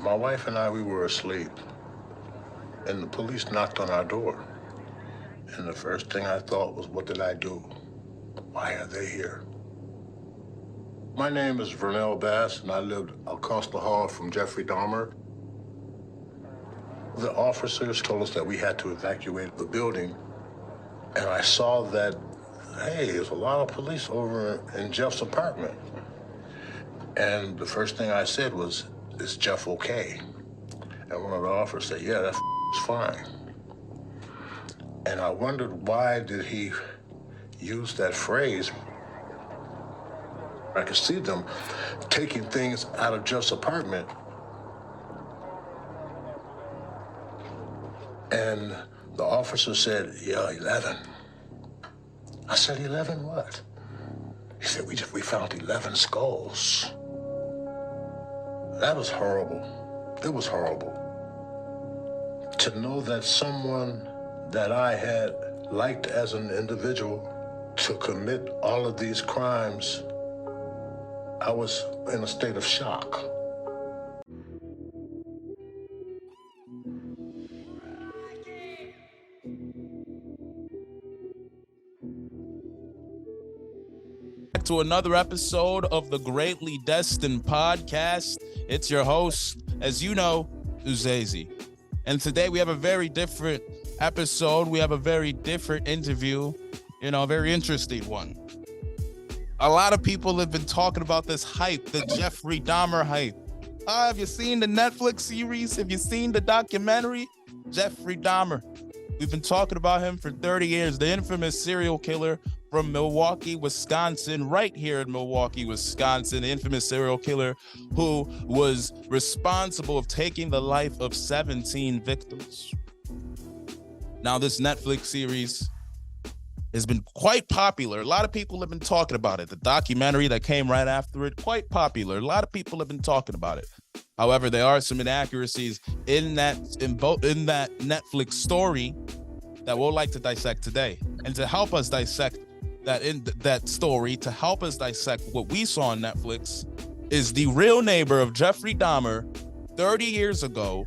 My wife and I, we were asleep, and the police knocked on our door. And the first thing I thought was, what did I do? Why are they here? My name is Vernell Bass, and I lived across the hall from Jeffery Dahmer. The officers told us that we had to evacuate the building, and I saw that, hey, there's a lot of police over in Jeff's apartment. And the first thing I said was, is Jeff okay? And one of the officers said, yeah, that's fine. And I wondered, why did he use that phrase? I could see them taking things out of Jeff's apartment. And the officer said, yeah, 11. I said, 11 what? He said, we found 11 skulls. That was horrible. It was horrible. To know that someone that I had liked as an individual to commit all of these crimes, I was in a state of shock. Back to another episode of the Greatly Destined podcast. It's your host, as you know, Uzézi. And today we have a very different episode. We have a very different interview, a very interesting one. A lot of people have been talking about this hype, the Jeffery Dahmer hype. Have you seen the Netflix series? Have you seen the documentary? Jeffery Dahmer. We've been talking about him for 30 years, the infamous serial killer from Milwaukee, Wisconsin, right here in Milwaukee, Wisconsin, the infamous serial killer who was responsible of taking the life of 17 victims. Now, this Netflix series has been quite popular. A lot of people have been talking about it. The documentary that came right after it, quite popular. A lot of people have been talking about it. However, there are some inaccuracies in that Netflix story that we'll like to dissect today. And to help us dissect that story, to help us dissect what we saw on Netflix, is the real neighbor of Jeffery Dahmer 30 years ago,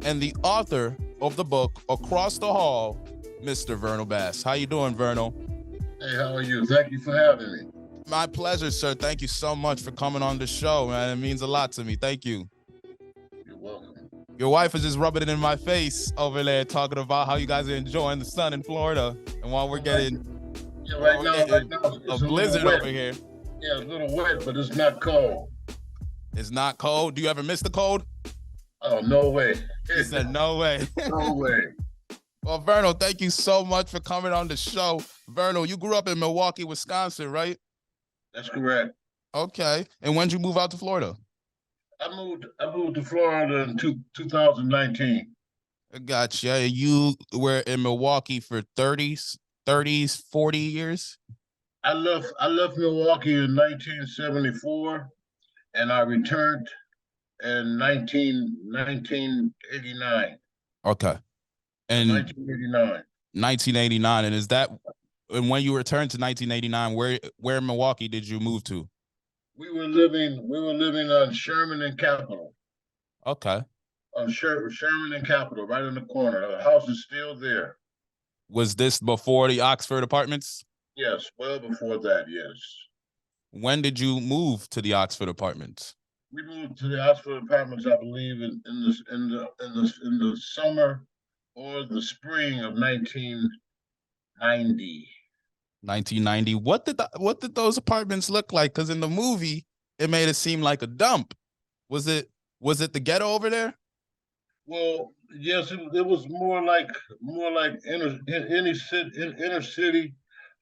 and the author of the book Across the Hall, Mr. Vernell Bass. How you doing, Vernell? Hey, how are you? Thank you for having me. My pleasure, sir. Thank you so much for coming on the show, man. It means a lot to me. Thank you. You're welcome. Your wife is just rubbing it in my face over there, talking about how you guys are enjoying the sun in Florida, and while we're getting right now a blizzard over here. Yeah, a little wet, but it's not cold. It's not cold. Do you ever miss the cold? Oh, no way. He said no way. No way. Well, Vernell, thank you so much for coming on the show. Vernell, you grew up in Milwaukee, Wisconsin, right? That's correct. Okay. And when did you move out to Florida? I moved to Florida in 2019. Gotcha. You were in Milwaukee for 30s, 40 years? I left Milwaukee in 1974, and I returned in 1989. Okay. And 1989. 1989. And when you returned to 1989, where in Milwaukee did you move to? We were living on Sherman and Capitol. Okay. On Sherman and Capitol, right in the corner. The house is still there. Was this before the Oxford Apartments? Yes, well before that, yes. When did you move to the Oxford Apartments? We moved to the Oxford Apartments, I believe, in the summer or the spring of 1990. 1990. What did those apartments look like? Because in the movie, it made it seem like a dump. Was it the ghetto over there? Well, yes, it was more like inner city,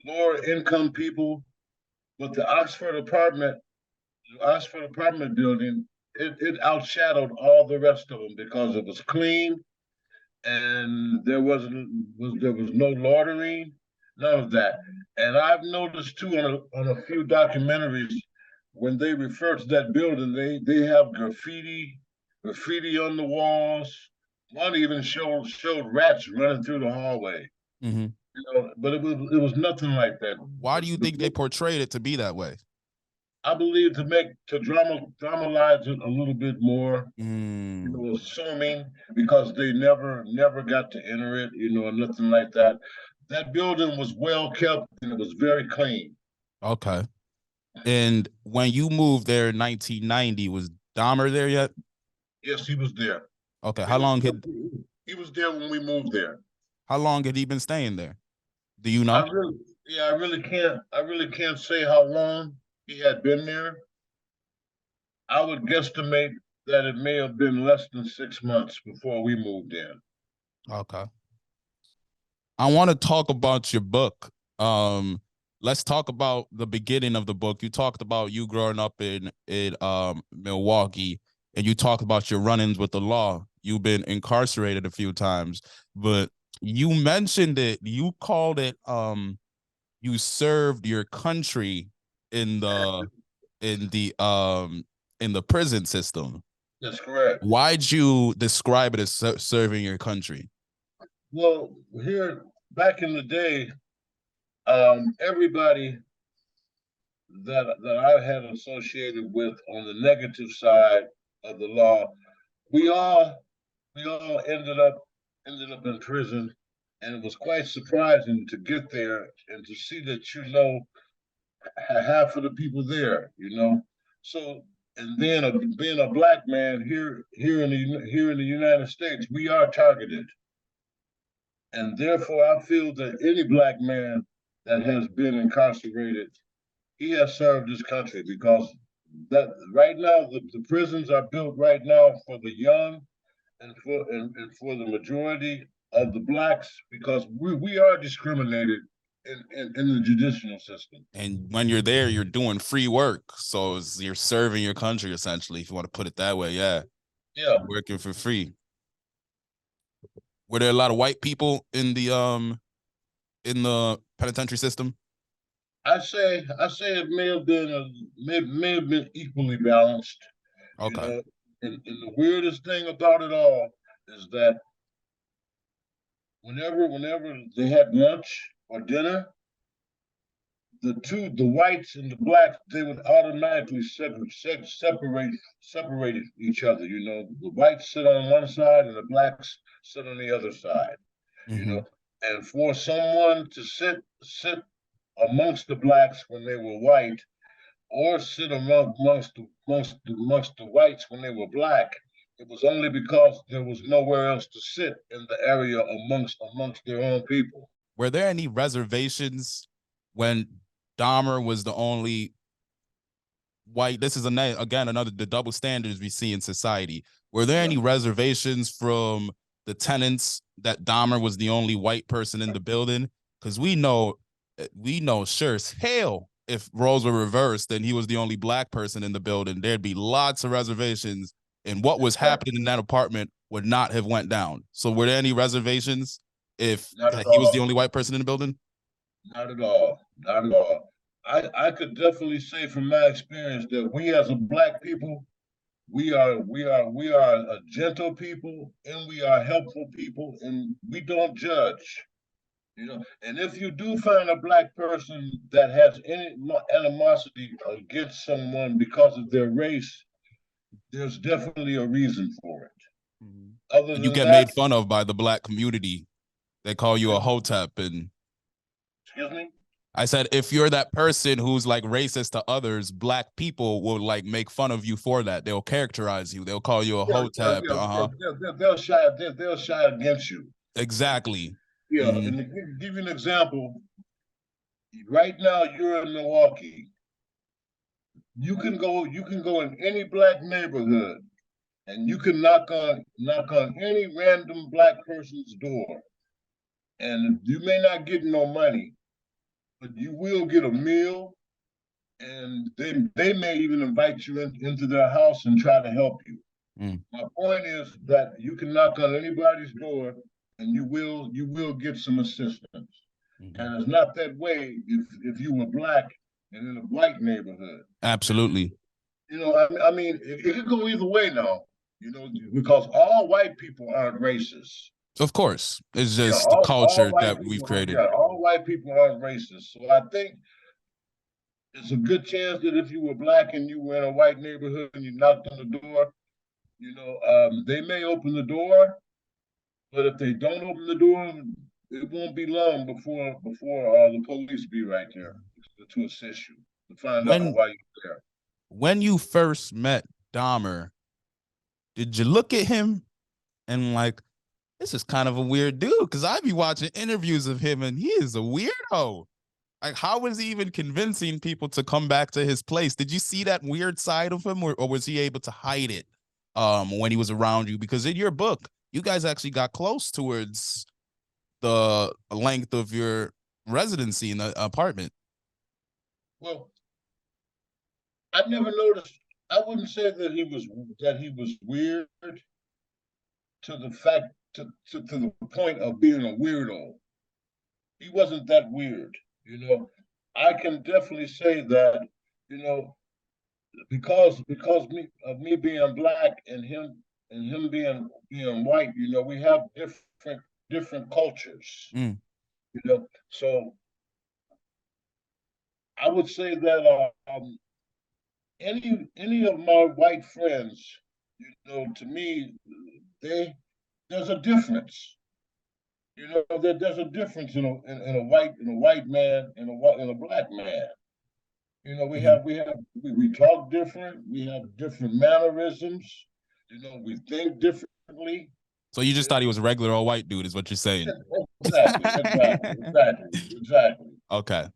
lower income people. But the Oxford apartment building, it outshadowed all the rest of them because it was clean, and there was no loitering, none of that. And I've noticed too on a few documentaries, when they refer to that building, they have graffiti on the walls. One even showed rats running through the hallway. Mm-hmm. But it was nothing like that. Why do you think they portrayed it to be that way? I believe to dramatize it a little bit more, Mm, assuming because they never got to enter it, nothing like that. That building was well kept and it was very clean. okay. And when you moved there in 1990, was Dahmer there yet? Yes, he was there. Okay. He was he was there when we moved there. How long had he been staying there? Do you I know? really, yeah, I really can't say how long he had been there. I would guesstimate that it may have been less than 6 months before we moved in. Okay. I want to talk about your book. Let's talk about the beginning of the book. You talked about you growing up in Milwaukee, and you talked about your run-ins with the law. You've been incarcerated a few times, but you mentioned it. You called it you served your country in the in the um in the prison system. That's correct. Why'd you describe it as serving your country? Well, here back in the day, everybody that I had associated with on the negative side of the law, we all ended up in prison, and it was quite surprising to get there and to see that half of the people there, So and then being a black man here in the United States, we are targeted, and therefore I feel that any black man that has been incarcerated, he has served his country because that right now the prisons are built right now for the young and for the majority of the blacks because we are discriminated in the judicial system. And when you're there, you're doing free work, so you're serving your country essentially, if you want to put it that way. Yeah, Yeah, working for free. Were there a lot of white people in the penitentiary system? I say it may have been equally balanced. You Okay. know, and the weirdest thing about it all is that whenever they had lunch or dinner, the whites and the blacks, they would automatically separate each other. The whites sit on one side and the blacks sit on the other side. You Mm-hmm. know, and for someone to sit amongst the blacks when they were white, or sit amongst the whites when they were black, it was only because there was nowhere else to sit in the area amongst their own people. Were there any reservations when Dahmer was the only white? This is again another the double standards we see in society. Were there any reservations from the tenants that Dahmer was the only white person in the building? Because we know sure as hell if roles were reversed and he was the only black person in the building, there'd be lots of reservations, and what was happening in that apartment would not have went down. So were there any reservations if he was the only white person in the building? Not at all. Not at all. I could definitely say from my experience that we as a black people, we are a gentle people and we are helpful people and we don't judge. And if you do find a black person that has any animosity against someone because of their race, there's definitely a reason for it. Mm-hmm. Other And you than get that, made fun of by the black community. They call you a hotep. And excuse me? I said, if you're that person who's like racist to others, black people will like make fun of you for that. They'll characterize you. They'll call you a hotep. They'll shy against you. Exactly. Yeah, Mm-hmm. and to give you an example, right now you're in Milwaukee. You can go in any black neighborhood and you can knock on any random black person's door. And you may not get no money, but you will get a meal, and they may even invite you into their house and try to help you. Mm. My point is that you can knock on anybody's door and you will get some assistance. Mm-hmm. And it's not that way if you were black and in a white neighborhood. Absolutely. I mean, it could go either way now. Because all white people aren't racist. Of course. It's Yeah, just the all culture white that we've people, created. yeah, all white people aren't racist. So I think it's a good chance that if you were black and you were in a white neighborhood and you knocked on the door, they may open the door, but if they don't open the door, it won't be long before the police be right there to assist you to find out When why you're there. when you first met Dahmer, did you look at him and like, this is kind of a weird dude? Because I'd be watching interviews of him and he is a weirdo. Like, how was he even convincing people to come back to his place? Did you see that weird side of him, or was he able to hide it when he was around you? Because in your book, you guys actually got close towards the length of your residency in the apartment. Well, I never noticed. I wouldn't say that he was weird to the fact to the point of being a weirdo. He wasn't that weird. I can definitely say that. You know, because me being black and him being white. We have different cultures. Mm. So I would say that any of my white friends, to me, they there's a difference. There's a difference in a white man and a black man. Mhm. We talk different. We have different mannerisms. We think differently. So you just You thought he was a regular old white dude, is what you're saying? Exactly. Okay,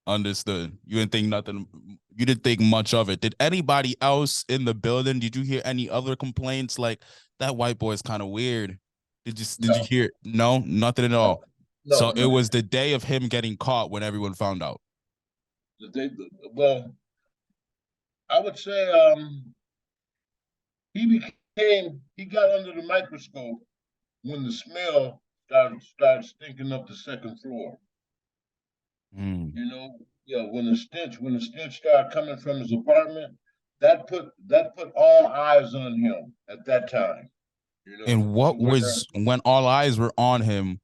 understood. You didn't think nothing. You didn't think much of it. Did anybody else in the building? Did you hear any other complaints like that white boy is kind of weird? Did you No, hear? No, nothing at no, all. So no, it no. was the day of him getting caught when everyone found out. Well, I would say he got under the microscope when the smell started stinking up the second floor. Mm. When the stench started coming from his apartment, that put all eyes on him at that time. And To what where was when all eyes were on him?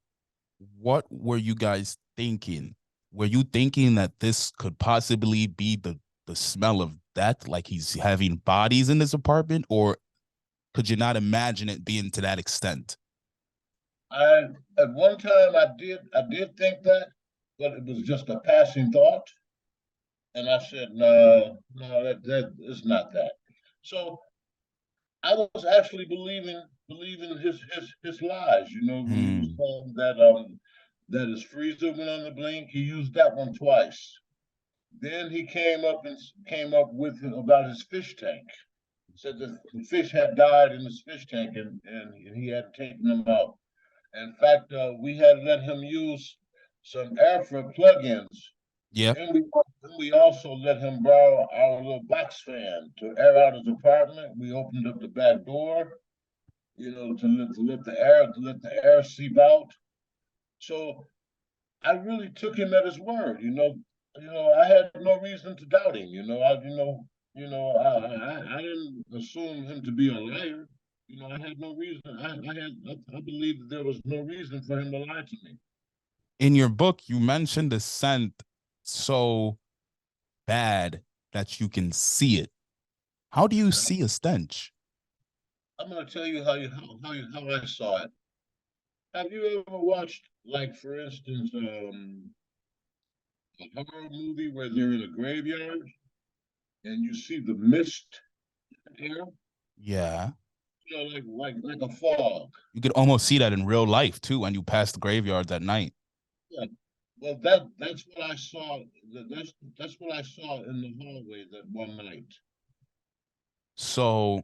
What were you guys thinking? Were you thinking that this could possibly be the smell of death, like he's having bodies in his apartment, or could you not imagine it being to that extent? I at one time I did think that, but it was just a passing thought, and I said no, no, that is not that. So I was actually believing his lies. When he was Hmm. saying that his freezer went on the blink. He used that one twice. Then he came up with about his fish tank. Said that the fish had died in his fish tank, and he had taken them out. In fact, we had let him use some airflow plugins, Yeah. and we also let him borrow our little box fan to air out his apartment. We opened up the back door, to let the air seep out. So I really took him at his word. I had no reason to doubt him. I didn't assume him to be a liar. I had no reason. I believed that there was no reason for him to lie to me. In your book, you mentioned the scent so bad that you can see it. How do you see a stench? I'm going to tell you how I saw it. Have you ever watched, like, for instance, a horror movie where they're in a graveyard and you see the mist air, Yeah. like a fog? You could almost see that in real life too when you pass the graveyards at night. Yeah. Well, that's what I saw. That's what I saw in the hallway that one night. So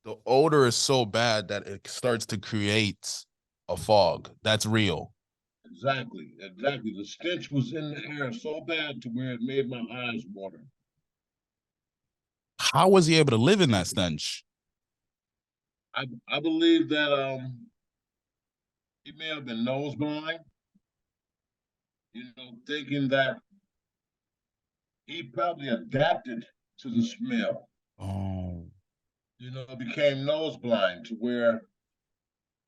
the odor is so bad that it starts to create a fog. That's real. Exactly, exactly. The stench was in the air so bad to where it made my eyes water. How was he able to live in that stench? I believe that he may have been nose blind, thinking that he probably adapted to the smell, Oh, became nose blind to where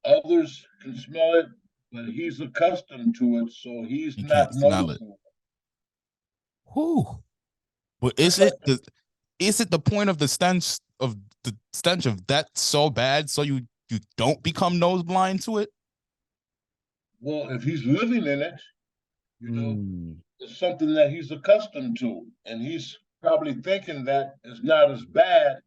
others can smell it, but he's accustomed to it, so he's you not can't smell it. noticing. Whew. But is it the point of the stench of that so bad so you don't become nose blind to it? Well, if he's living in it, you know, Mm. it's something that he's accustomed to, and he's probably thinking that it's not as bad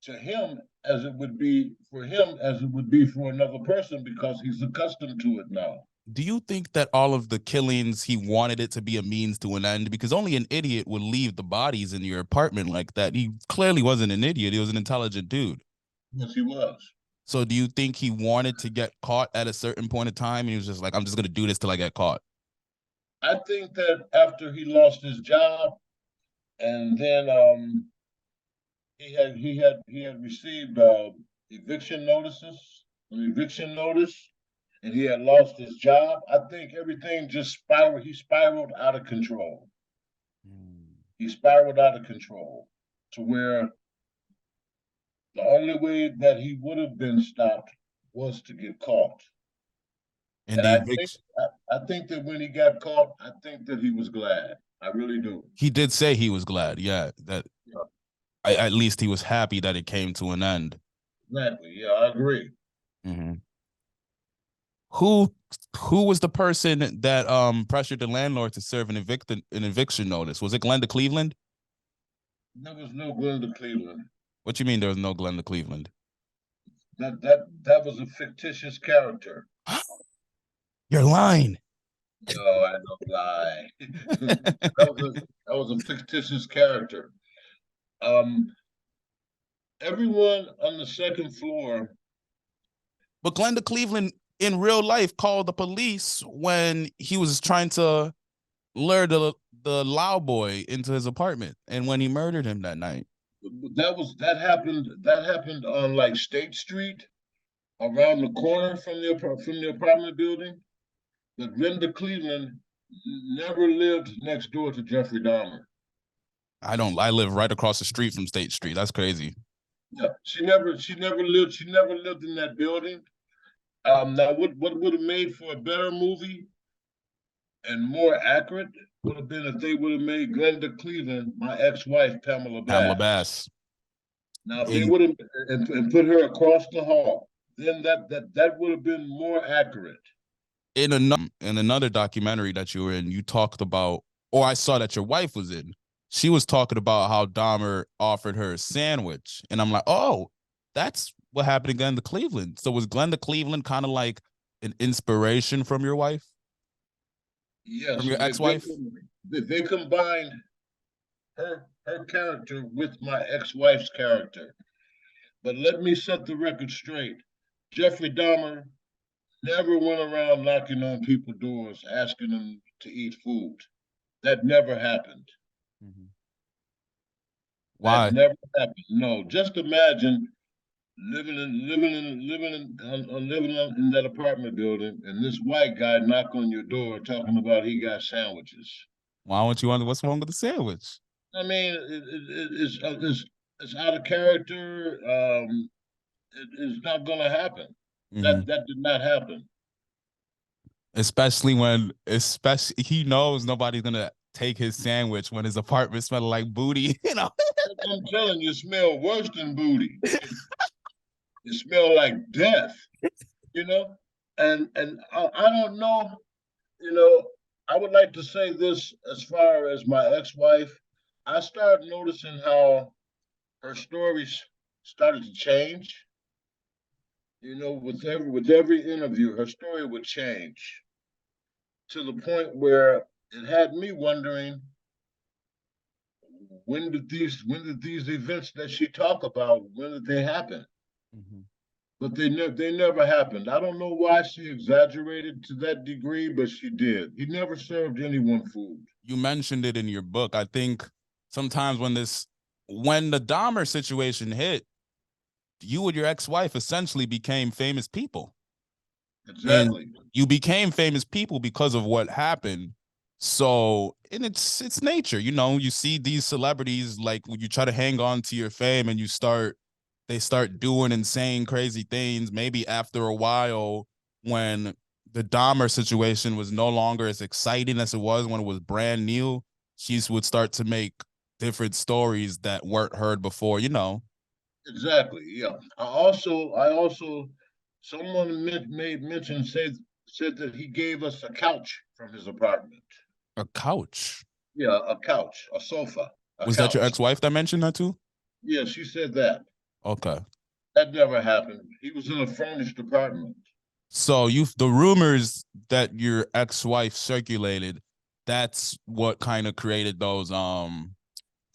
to him as it would be for him as it would be for another person because he's accustomed to it now. Do you think that all of the killings he wanted it to be a means to an end? Because only an idiot would leave the bodies in your apartment like that. He clearly wasn't an idiot. He was an intelligent dude. Yes, he was. So do you think he wanted to get caught at a certain point of time and he was just like, I'm just gonna do this till I get caught? I think that after he lost his job, and then he had received eviction notices, an eviction notice, and he had lost his job. I think everything just spiraled. He spiraled out of control. He spiraled out of control to where the only way that he would have been stopped was to get caught. And And the I think eviction, I think that when he got caught, I think that he was glad. I really do. he did say he was glad. Yeah, that Yeah, at least he was happy that it came to an end. exactly. Yeah, I agree. Mm-hmm. Who who was the person that pressured the landlord to serve an eviction notice? Was it Glenda Cleveland? There was no Glenda Cleveland. What you mean there was no Glenda Cleveland? That was a fictitious character. You're lying. No, I don't lie. That was a fictitious character. Um, everyone on the second floor. But Glenda Cleveland in real life called the police when he was trying to lure the loud boy into his apartment and when he murdered him that night. That happened on like State Street, around the corner from the apartment building. But Glenda Cleveland never lived next door to Jeffrey Dahmer. I live right across the street from State Street. That's crazy. Yeah, she never lived in that building. Now what would have made for a better movie and more accurate would have been if they would have made Glenda Cleveland my ex-wife Pamela Pamela Bass. Bass. Now if they would have and put her across the hall, then that would have been more accurate. In another documentary that you were in, you talked about, or I saw that your wife was in. She was talking about how Dahmer offered her a sandwich, and I'm like, oh, that's what happened to Glenda Cleveland. So was Glenda Cleveland kind of like an inspiration from your wife? Yes, From your ex-wife? They combined her character with my ex-wife's character. But let me set the record straight. Jeffrey Dahmer never went around knocking on people's doors asking them to eat food. That never happened. Mm-hmm. That Why? never happened. No, just imagine living in that apartment building, and this white guy knock on your door talking about he got sandwiches. Why don't you wonder what's wrong with the sandwich? I mean, it's out of character. It's not going to happen. Mm-hmm. That did not happen. Especially he knows nobody's gonna take his sandwich when his apartment smells like booty. I'm telling you, it smell worse than booty. It smell like death. You know, and I don't know. You know, I would like to say this as far as my ex-wife. I started noticing how her stories started to change. You know, with every interview, her story would change to the point where it had me wondering when did these events that she talked about when did they happen? Mm-hmm. But they never happened. I don't know why she exaggerated to that degree, but she did. He never served anyone food. You mentioned it in your book. I think sometimes when the Dahmer situation hit, you and your ex-wife essentially became famous people. Exactly. And you became famous people because of what happened. So, and it's nature, you see these celebrities, like when you try to hang on to your fame and they start doing insane, crazy things. Maybe after a while, when the Dahmer situation was no longer as exciting as it was when it was brand new, she would start to make different stories that weren't heard before, you know. Exactly. Yeah. I also, someone made mention said that he gave us a couch from his apartment. A couch. Yeah, a couch, a sofa, a Was that your couch. ex-wife that mentioned that too? Yeah, she said that. Okay. That never happened. He was in a furnished apartment. So the rumors that your ex-wife circulated, that's what kind of created those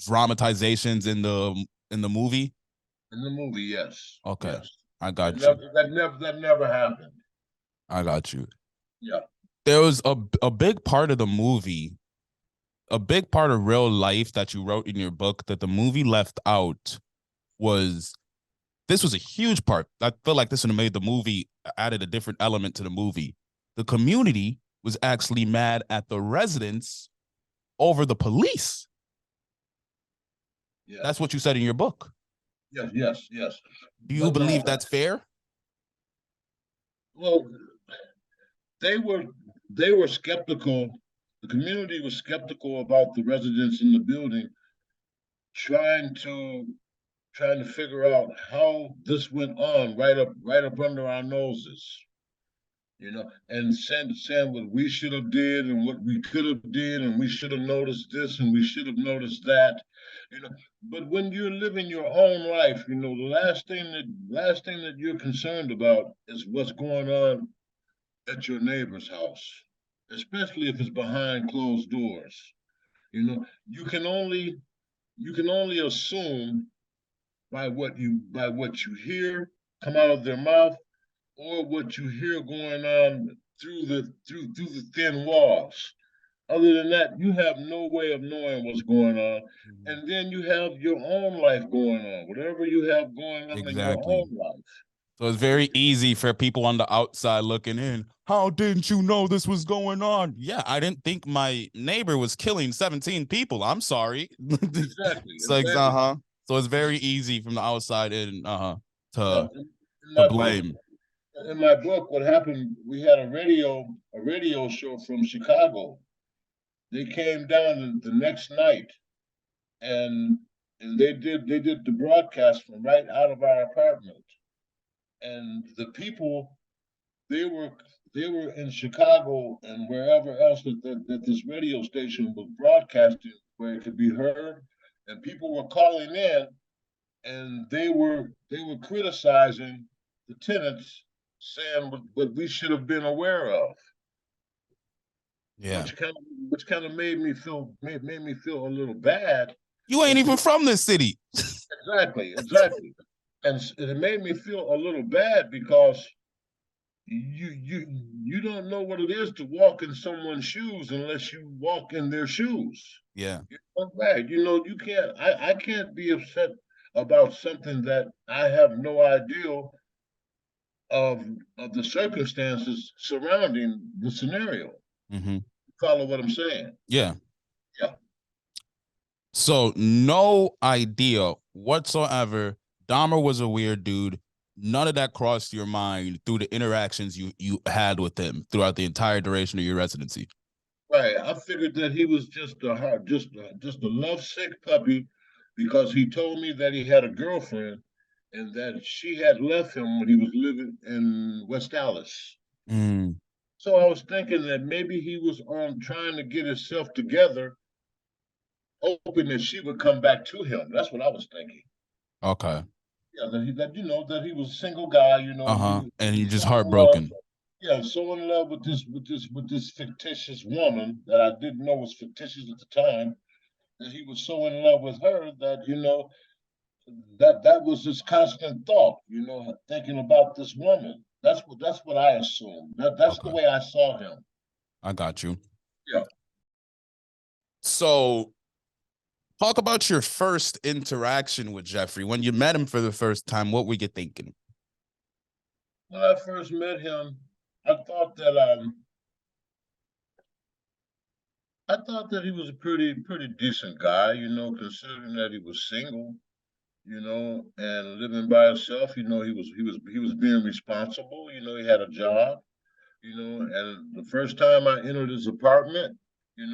dramatizations in the movie. In the movie, yes. Okay. Yes. I That got you. never happened. I got you. Yeah. There was a big part of the movie, a big part of real life that you wrote in your book that the movie left out was this was a huge part. I feel like this would have made the movie added a different element to the movie. The community was actually mad at the residents over the police. Yes. That's what you said in your book. Yes, yes, yes. Do you But believe now, that's fair? well, they were they were skeptical. The community was skeptical about the residents in the building, trying to trying to figure out how this went on right up under our noses. And saying what we should have did and what we could have did, and we should have noticed this and we should have noticed that. You know, but when you're living your own life, the last thing that you're concerned about is what's going on at your neighbor's house, especially if it's behind closed doors. You can only assume by what you hear come out of their mouth, or what you hear going on through the thin walls. Other than that, you have no way of knowing what's going on. And then you have your own life going on, whatever you have going on in your Exactly. own life. So it's very easy for people on the outside looking in. How didn't you know this was going on? Yeah, I didn't think my neighbor was killing 17 people. I'm sorry. Exactly, So exactly. uh-huh. So it's very easy from the outside in Yeah. to In to my book, blame. what happened? We had a radio show from Chicago. They came down the next night, and they did the broadcast from right out of our apartment. And the people, they were they were in Chicago and wherever else that this radio station was broadcasting, where it could be heard, and people were calling in, and they were criticizing the tenants, saying what we should have been aware of, Yeah. which kind of made me feel a little bad. You ain't And even from this city. exactly, exactly, and it made me feel a little bad because you don't know what it is to walk in someone's shoes unless you walk in their shoes. Yeah. Right. You can't. I can't be upset about something that I have no idea of of the circumstances surrounding the scenario. Mm-hmm. Follow what I'm saying? Yeah. Yeah. So no idea whatsoever. Dahmer was a weird dude. None of that crossed your mind through the interactions you had with him throughout the entire duration of your residency. Right. I figured that he was just a lovesick puppy because he told me that he had a girlfriend and that she had left him when he was living in West Dallas. Mm, So I was thinking that maybe he was on trying to get himself together, hoping that she would come back to him. That's what I was thinking. okay. Yeah, that he was a single guy. Uh-huh. And He you're was just so in love. heartbroken. Yeah, so in love with this fictitious woman that I didn't know was fictitious at the time. That he was so in love with her that that was his constant thought. Thinking about this woman. That's what I assumed. That's the Okay. way I saw him. I got you. Yeah. So talk about your first interaction with Jeffery. When you met him for the first time, what were you thinking? When I first met him, I thought that he was a pretty decent guy, considering that he was single, and living by himself. He was being responsible. He had a job. And the first time I entered his apartment,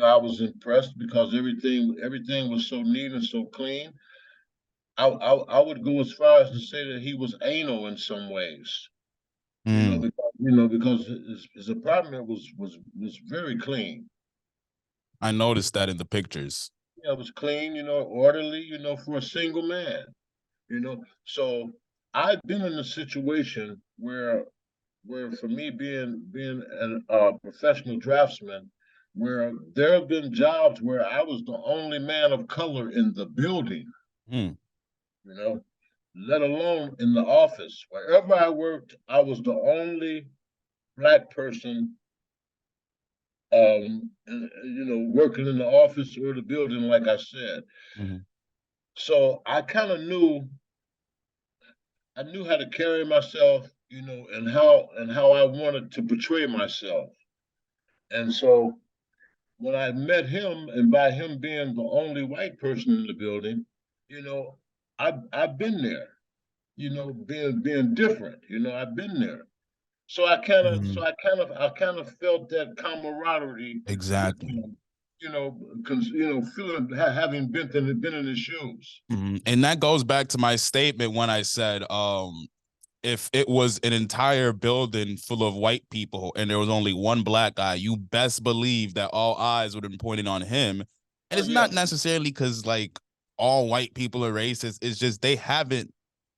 I was impressed because everything was so neat and so clean. I would go as far as to say that he was anal in some ways. Mm, Because his apartment was very clean. I noticed that in the pictures. Yeah, it was clean, orderly, for a single man. So I've been in a situation where for me being a professional draftsman, where there have been jobs where I was the only man of color in the building, Mm, you know, let alone in the office. Wherever I worked, I was the only black person, working in the office or the building, like I said. mhm, So I knew how to carry myself, and how I wanted to portray myself. And so when I met him, and by him being the only white person in the building, you know, I've been there, being different, I've been there. So mhm. I kind of felt that camaraderie with Exactly. him, feeling having been in his shoes. Mhm. And that goes back to my statement when I said, if it was an entire building full of white people and there was only one black guy, you best believe that all eyes would have been pointing on him. And Oh it's yeah, not necessarily because like all white people are racist. It's just they haven't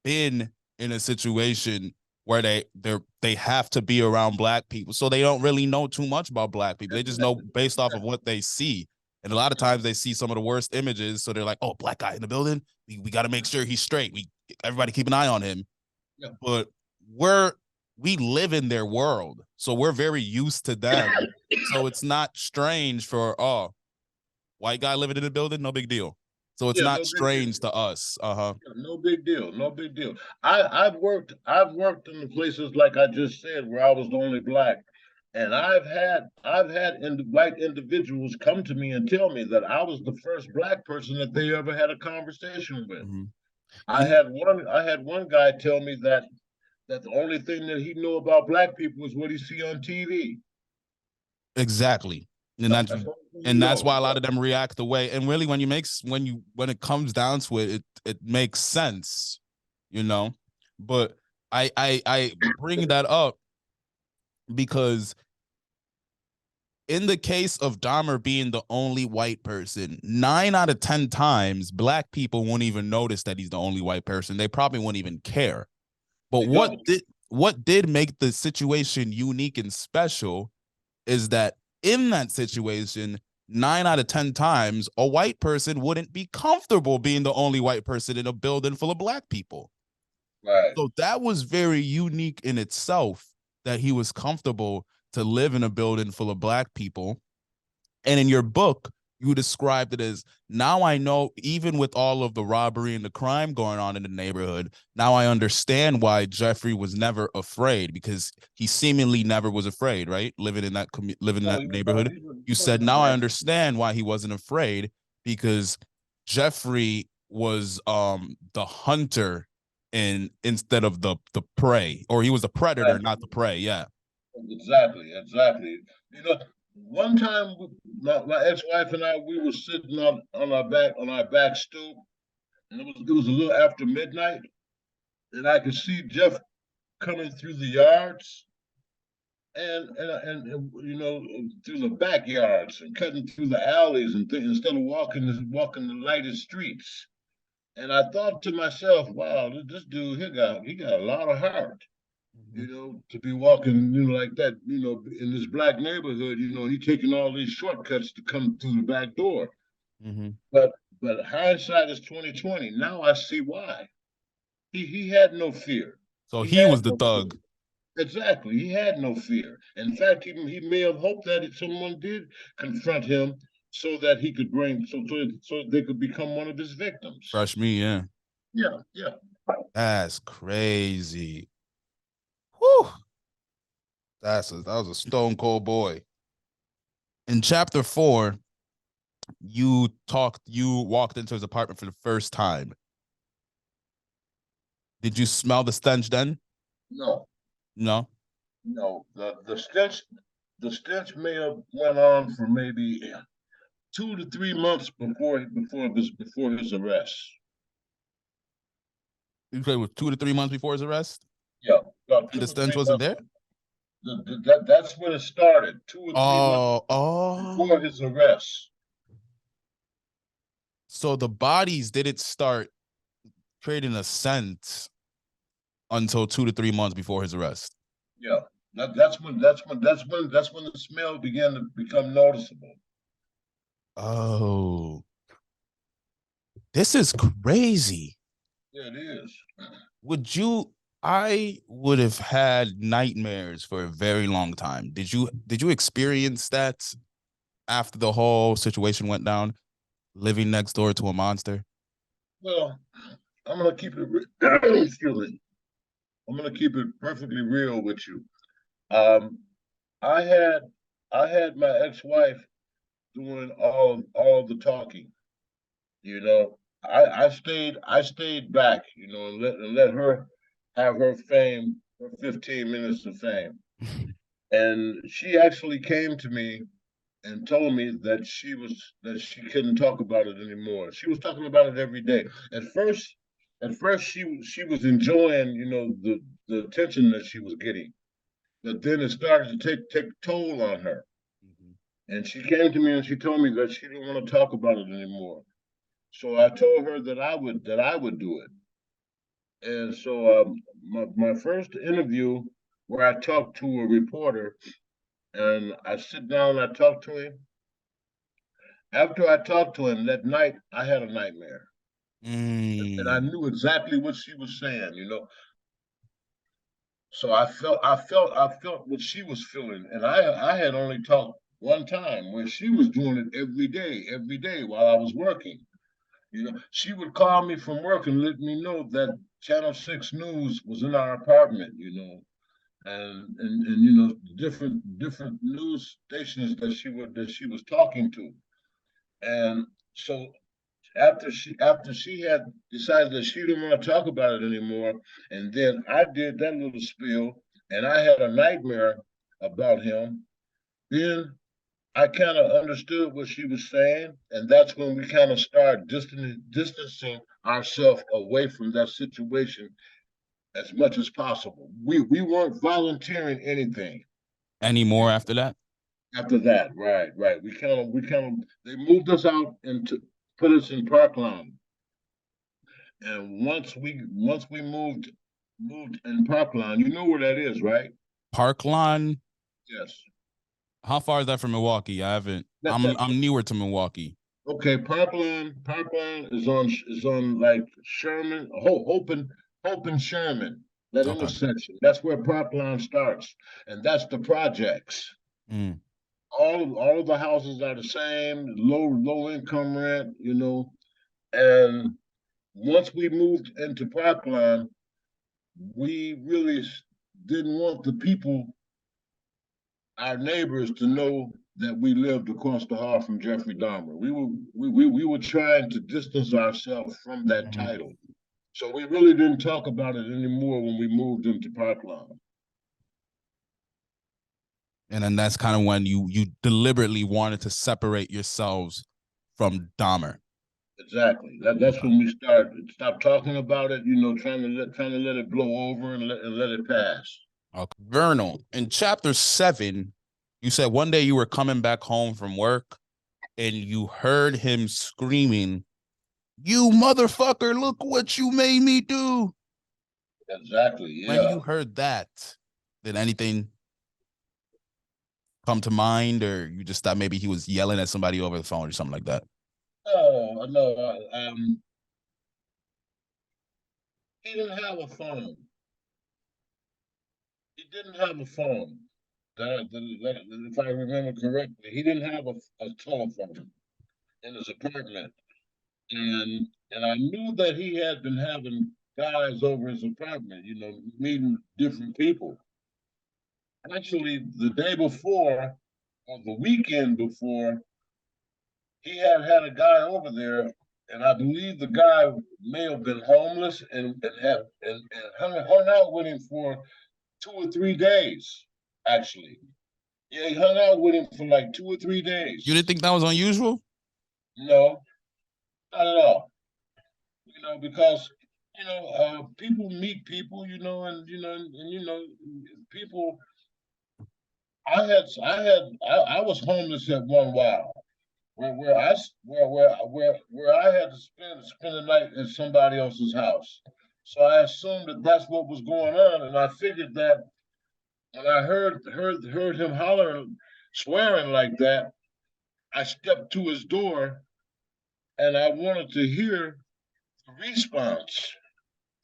been in a situation where they have to be around black people. So they don't really know too much about black people. They just know exactly, based off of exactly. what they see. And a lot of Yeah, times they see some of the worst images. So they're like, oh, black guy in the building. We got to make sure he's straight. Everybody keep an eye on him. yeah. But we're we live in their world, so we're very used to them. So it's not strange for white guy living in the building, no big deal. So it's Yeah, not no big deal. strange to us. Uh-huh. Yeah, no big deal. No big deal. I've worked in the places like I just said where I was the only black. And I've had white individuals come to me and tell me that I was the first black person that they ever had a conversation with. Mm-hmm. I And had one guy tell me that the only thing that he knew about black people is what he see on TV. exactly. And that's That's the only thing he and that's knows. why a lot of them react the way. And really when it comes down to it, it makes sense, you know. But I bring that up because in the case of Dahmer being the only white person, 9 out of 10 times, black people won't even notice that he's the only white person. They probably won't even care. But They don't. what did make the situation unique and special is that in that situation, 9 out of 10 times, a white person wouldn't be comfortable being the only white person in a building full of black people. Right. So that was very unique in itself that he was comfortable to live in a building full of black people. And in your book, you described it as now I know, even with all of the robbery and the crime going on in the neighborhood, now I understand why Jeffrey was never afraid because he seemingly never was afraid, right? Living in No, that neighborhood. he You said, wasn't now I afraid. understand why he wasn't afraid because Jeffrey was the hunter and instead of the prey, or he was the predator, Right. not the prey. Yeah. Exactly, exactly. One time my ex-wife and I, we were sitting on our back stoop, and it was a little after midnight, and I could see Jeff coming through the yards and through the backyards and cutting through the alleys and things instead of walking the lighted streets. And I thought to myself, wow, this dude he got a lot of heart. To be walking, like that, in this black neighborhood, he taking all these shortcuts to come through the back door. Mm-hmm. But hindsight is 2020. Now I see why. He had no fear. So He he was had the no fear. thug. Exactly. He had no fear. In fact, he may have hoped that if someone did confront him so that he could so they could become one of his victims. Fresh me, yeah. Yeah, yeah. That's crazy. Whew. That was a stone cold boy. In chapter 4, you walked into his apartment for the first time. Did you smell the stench then? No, No. no. The stench may have went on for maybe 2 to 3 months before his arrest. You said it was 2 to 3 months before his arrest? Yeah, about And 2 the or stench 3 wasn't months. there? That's when it started. 2 or 3 months before Oh. his arrest. So the bodies didn't start creating a scent until 2 to 3 months before his arrest. Yeah, that's when the smell began to become noticeable. Oh, this is crazy. Yeah, it is. Would you? I would have had nightmares for a very long time. Did you experience that after the whole situation went down, living next door to a monster? Well, I'm gonna keep it. Excuse me. I'm gonna keep it perfectly real with you. Um, I had I had my ex-wife doing all the talking. You know, I stayed back. You know, and let her have her fame, her 15 minutes of fame. And she actually came to me and told me that she couldn't talk about it anymore. She was talking about it every day. At first, she was enjoying, the attention that she was getting, but then it started to take toll on her. Mhm. And she came to me and she told me that she didn't want to talk about it anymore. So I told her that I would do it. And so my first interview where I talked to a reporter and I sit down and I talk to him. After I talked to him that night, I had a nightmare. And I Mm. knew exactly what she was saying. So I felt what she was feeling. And I had only talked one time where she was doing it every day while I was working. She would call me from work and let me know that Channel 6 News was in our apartment. And different news stations that she was talking to. And so after she had decided that she didn't want to talk about it anymore, and then I did that little spiel, and I had a nightmare about him. Then I kind of understood what she was saying, and that's when we kind of started distancing ourselves away from that situation as much as possible. We weren't volunteering anything Any more after that? after that. Right, right. They moved us out and put us in Parkland. And once we moved in Parkland, you know where that is, right? Parkland. Yes. How far is that from Milwaukee? I haven't. That, I'm that I'm newer to Milwaukee. okay. Parkland is on like Sherman, Hope and Sherman. That Okay. intersection. That's where Parkland starts, and that's the projects. Mm. All of the houses are the same, low income rent. And once we moved into Parkland, we really didn't want the people, our neighbors, to know that we lived across the hall from Jeffrey Dahmer. We were trying to distance ourselves from that Mhm. title. So we really didn't talk about it anymore when we moved into Parkland. And then that's kind of when you deliberately wanted to separate yourselves from Dahmer. Exactly. That's when we stopped talking about it. Trying to let it blow over and let it pass. Okay. Vernell, in chapter 7, you said one day you were coming back home from work and you heard him screaming, "You motherfucker, look what you made me do." Exactly. When Yeah. you heard that, did anything come to mind, or you just thought maybe he was yelling at somebody over the phone or something like that? Oh no. He didn't have a phone. He didn't have a phone. If I remember correctly, he didn't have a telephone in his apartment, and I knew that he had been having guys over his apartment, meeting different people. Actually, the day before or the weekend before, he had a guy over there, and I believe the guy may have been homeless and hung out with him for 2 or 3 days. Actually, yeah, he hung out with him for like 2 or 3 days. You didn't think that was unusual? No, not at all. Because people meet people, people. I was homeless at one while, where I had to spend the night in somebody else's house. So I assumed that that's what was going on, and I figured that when I heard him hollering, swearing like that, I stepped to his door, and I wanted to hear the response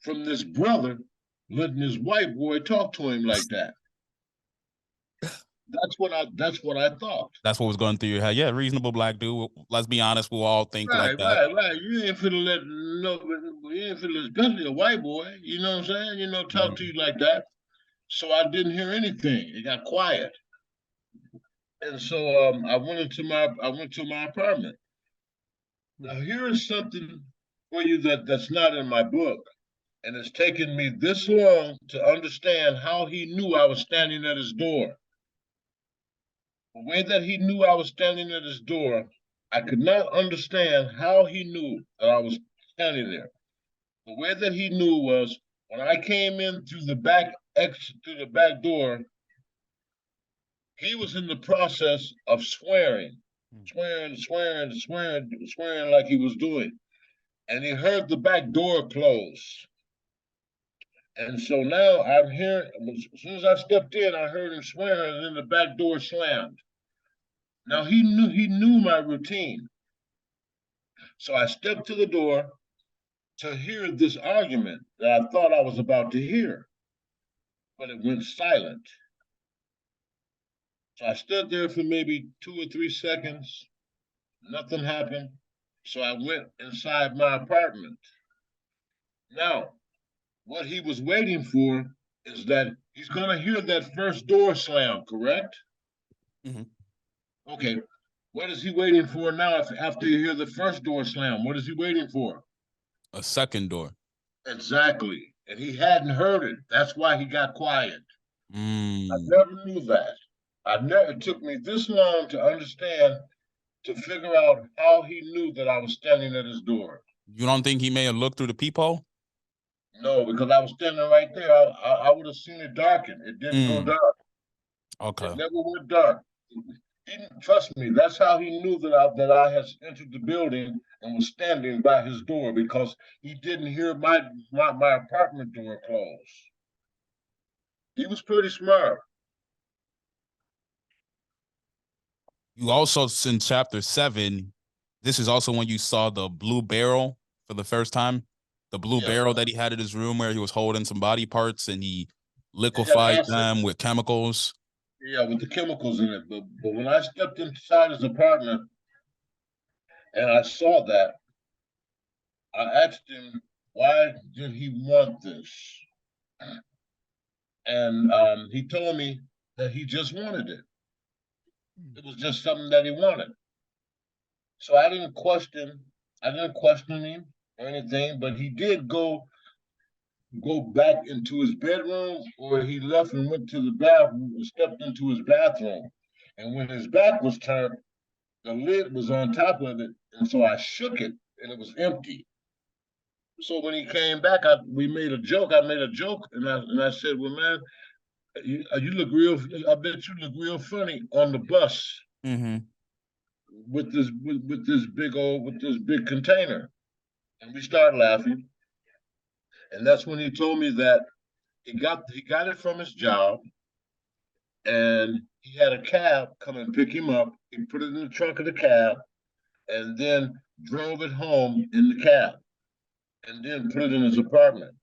from this brother letting his white boy talk to him like that. That's what I thought. That's what was going through your head. Yeah, reasonable black dude. Let's be honest, we'll all think like Right, that. right, right. You ain't finna let no, you ain't finna, especially a white boy. You know what I'm saying? Talk to you like that. So I didn't hear anything. It got quiet, and so I went to my apartment. Now here is something for you that's not in my book, and it's taken me this long to understand how he knew I was standing at his door. The way that he knew I was standing at his door, I could not understand how he knew that I was standing there. The way that he knew was when I came in through the back exit through the back door, he was in the process of swearing like he was doing. And he heard the back door close. And so now I'm hearing, as soon as I stepped in, I heard him swearing, and then the back door slammed. Now he knew my routine. So I stepped to the door to hear this argument that I thought I was about to hear, but it went silent. So I stood there for maybe 2 or 3 seconds. Nothing happened. So I went inside my apartment. Now, what he was waiting for is that he's going to hear that first door slam, correct? Mm-hmm. Okay. What is he waiting for now after you hear the first door slam? What is he waiting for? A second door. Exactly. And he hadn't heard it. That's why he got quiet. I never knew that. It took me this long to understand, to figure out how he knew that I was standing at his door. You don't think he may have looked through the peephole? No, because I was standing right there. I would have seen it darken. It didn't go dark. Okay. It never went dark. He didn't trust me. That's how he knew that I had entered the building and was standing by his door, because he didn't hear my apartment door close. He was pretty smart. You also, in chapter 7, this is also when you saw the blue barrel for the first time. The blue barrel that he had in his room, where he was holding some body parts and he liquefied them with chemicals. Yeah, with the chemicals in it. But when I stepped inside his apartment and I saw that, I asked him, why did he want this? And he told me that he just wanted it. It was just something that he wanted. So I didn't question him or anything, but he did go back into his bedroom, or he left and went to the bathroom and stepped into his bathroom. And when his back was turned, the lid was on top of it, and so I shook it, and it was empty. So when he came back, we made a joke. I made a joke, and I said, "Well, man, you look real. I bet you look real funny on the bus with this big container." And we started laughing. And that's when he told me that he got it from his job, and he had a cab come and pick him up. He put it in the trunk of the cab, and then drove it home in the cab, and then put it in his apartment.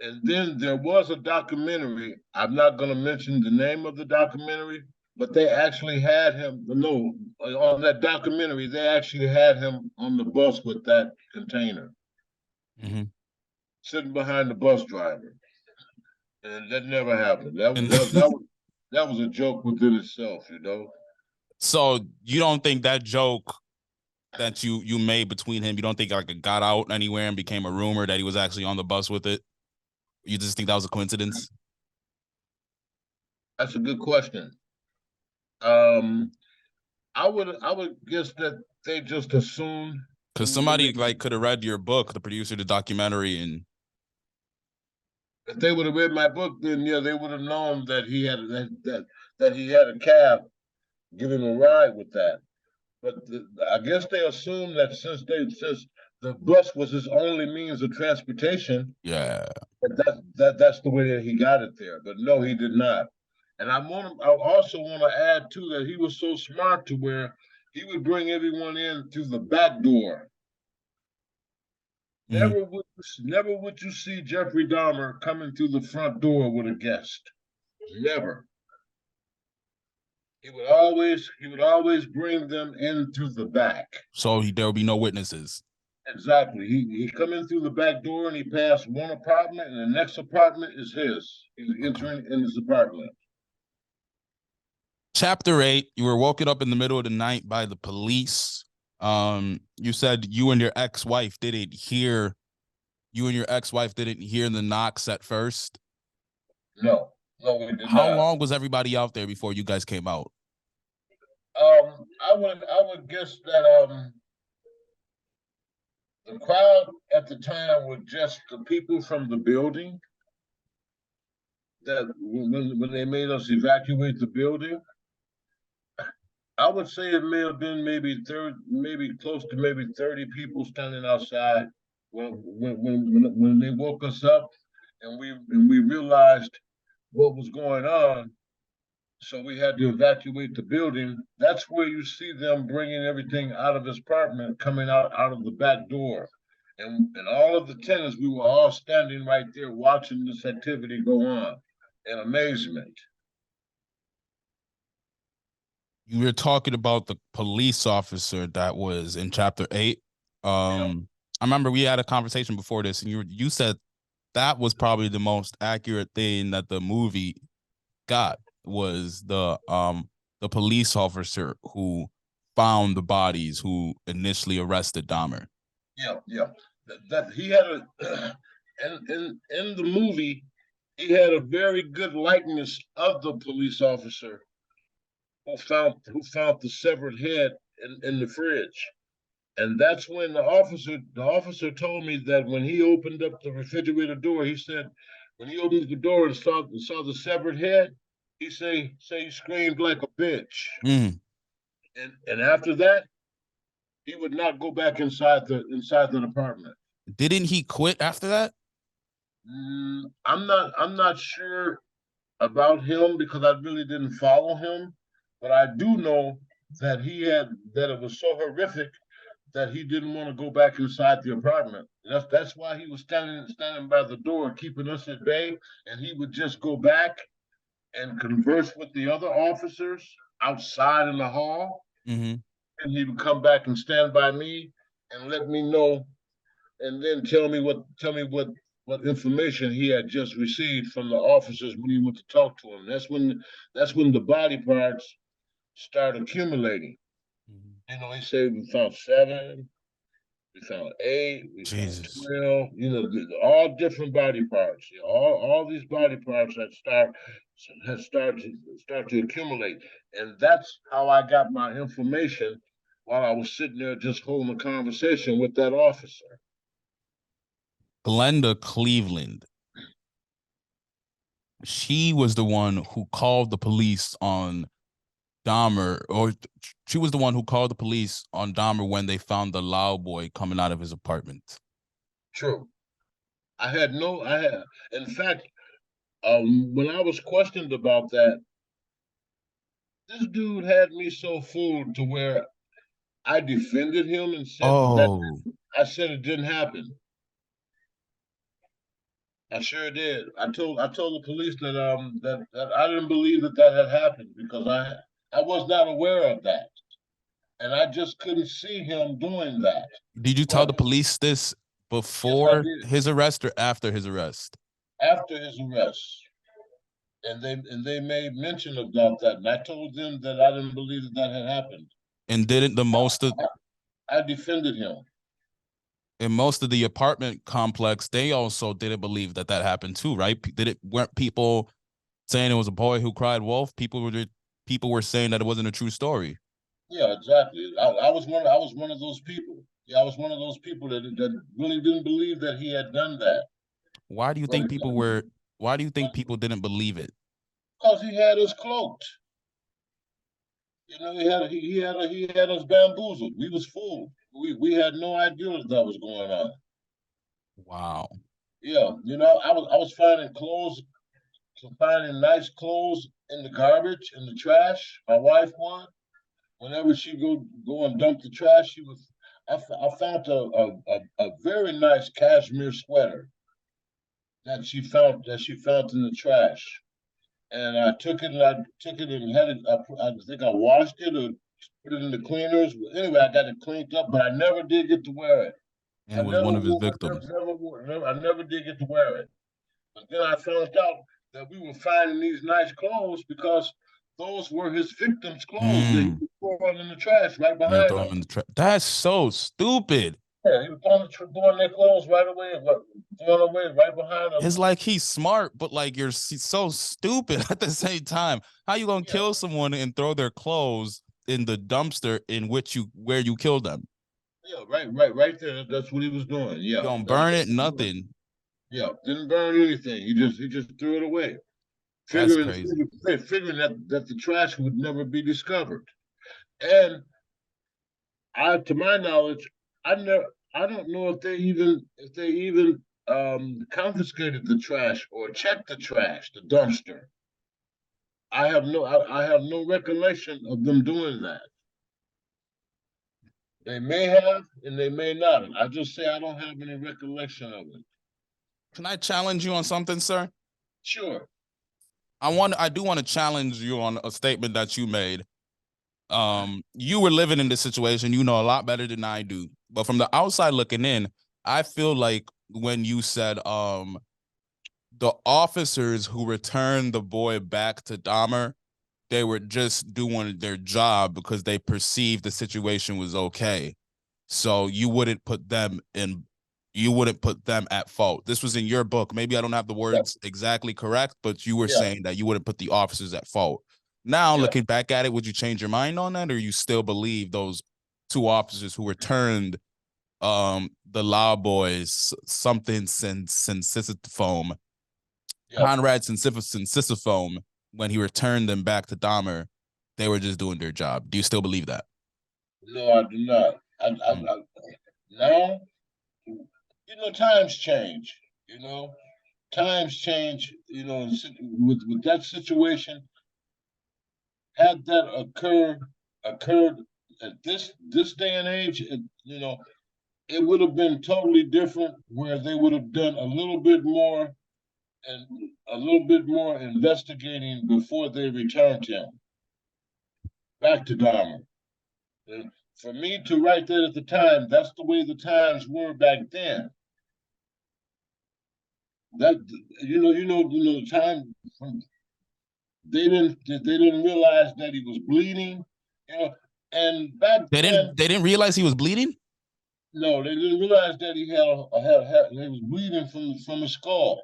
And then there was a documentary. I'm not going to mention the name of the documentary, but they actually had him. No, on that documentary, they actually had him on the bus with that container, sitting behind the bus driver. And that never happened. That was a joke within itself, So you don't think that joke that you made between him, you don't think like it got out anywhere and became a rumor that he was actually on the bus with it? You just think that was a coincidence? That's a good question. I would guess that they just assumed. Because somebody like could have read your book, the producer of the documentary, and if they would have read my book, then yeah, they would have known that he had that he had a cab give him a ride with that. But I guess they assumed that since the bus was his only means of transportation, yeah. that's the way that he got it there. But no, he did not. And I also want to add too that he was so smart to where he would bring everyone in through the back door. Mhm. Never would you see Jeffrey Dahmer coming through the front door with a guest. Never. He would always bring them in through the back. So there will be no witnesses. Exactly. He come in through the back door and he passed one apartment, and the next apartment is his. He's entering in his apartment. Chapter 8, you were woken up in the middle of the night by the police. You said you and your ex-wife didn't hear the knocks at first. No, we did How not. long was everybody out there before you guys came out? I would guess that the crowd at the time were just the people from the building that when they made us evacuate the building. I would say it may have been maybe close to maybe 30 people standing outside when they woke us up, and we realized what was going on. So we had to evacuate the building. That's where you see them bringing everything out of his apartment, coming out of the back door. And all of the tenants, we were all standing right there watching this activity go on in amazement. You were talking about the police officer that was in chapter 8. I remember we had a conversation before this, and you said that was probably the most accurate thing that the movie got, was the police officer who found the bodies, who initially arrested Dahmer. Yeah. That he had a in the movie, he had a very good likeness of the police officer who found the severed head in the fridge. And that's when the officer told me that when he opened up the refrigerator door, he said when he opened the door and saw the severed head, he say he screamed like a bitch. Mm. And after that, he would not go back inside the apartment. Didn't he quit after that? I'm not sure about him because I really didn't follow him, but I do know that it was so horrific that he didn't want to go back inside the apartment. That's why he was standing by the door, keeping us at bay, and he would just go back and converse with the other officers outside in the hall, mm-hmm. and he would come back and stand by me and let me know, and then tell me what information he had just received from the officers when he went to talk to him. That's when the body parts start accumulating. You know, he said we found 7, we found 8, we found 12. You know, all different body parts. You know, all these body parts that start to accumulate, and that's how I got my information while I was sitting there just holding a conversation with that officer. Glenda Cleveland. She was the one who called the police on Dahmer, or she was the one who called the police on Dahmer when they found the loud boy coming out of his apartment. True. In fact, when I was questioned about that, this dude had me so fooled to where I defended him and said I said it didn't happen. I sure did. I told the police that that I didn't believe that had happened because I was not aware of that, and I just couldn't see him doing that. Did you tell the police this before his arrest or after his arrest? After his arrest, and they made mention about that, and I told them that I didn't believe that had happened. And didn't I defended him. In most of the apartment complex, they also didn't believe that happened too, right? Weren't people saying it was a boy who cried wolf? People were saying that it wasn't a true story. Yeah, exactly. I was one of those people. Yeah, I was one of those people that really didn't believe that he had done that. Why do you But think people were? Why do you think people didn't believe it? because he had us cloaked. You know, he had us bamboozled. We was fooled. We had no idea that was going on. Wow. Yeah, I was finding nice clothes in the garbage, in the trash. My wife would. Whenever she go and dump the trash, she was. I found a very nice cashmere sweater that she found in the trash, and I took it and had it. I think I washed it or put it in the cleaners. Anyway, I got it cleaned up, but I never did get to wear it. And I it was never one of his wore it. victims. I never did get to wear it. But then I found out that we were finding these nice clothes because those were his victims' clothes that he Hmm. was throwing in the trash right And behind throw him them. in the trash. That's so stupid. Yeah, he was throwing their clothes right away, throwing away right behind It's them. like he's smart, but like you're so stupid at the same time. How you gonna Yeah, kill someone and throw their clothes in the dumpster in which you where you killed them? yeah, right there. That's what he was doing. You Yeah, don't that's burn what it, he was doing. nothing. Yeah, didn't burn anything. He just threw it away, That's figuring crazy. figuring, figuring that the trash would never be discovered. And to my knowledge, I don't know if they even confiscated the trash or checked the trash, the dumpster. I have no recollection of them doing that. They may have and they may not. I just say I don't have any recollection of it. Can I challenge you on something, sir? Sure. I do want to challenge you on a statement that you made. You were living in this situation, you know a lot better than I do. But from the outside looking in, I feel like when you said the officers who returned the boy back to Dahmer, they were just doing their job because they perceived the situation was okay. So you wouldn't put them at fault. This was in your book. Maybe I don't have the Yeah. words exactly correct, but you were Yeah. saying that you wouldn't put the officers at fault. Now, Yeah. looking back at it, would you change your mind on that, or you still believe those two officers who returned the Law Boys something Sisyphone, Yeah. Conrad Sisyphone, when he returned them back to Dahmer, they were just doing their job? Do you still believe that? No, I do not. Mm. Now, times change. You know, times change. With that situation, had that occurred at this day and age, it would have been totally different. Where they would have done a little bit more investigating before they returned him back to Dahmer. And for me to write that at the time, that's the way the times were back then. That the time they didn't realize that he was bleeding, you know, and back then, They didn't realize he was bleeding. no, they didn't realize that he was bleeding from his skull.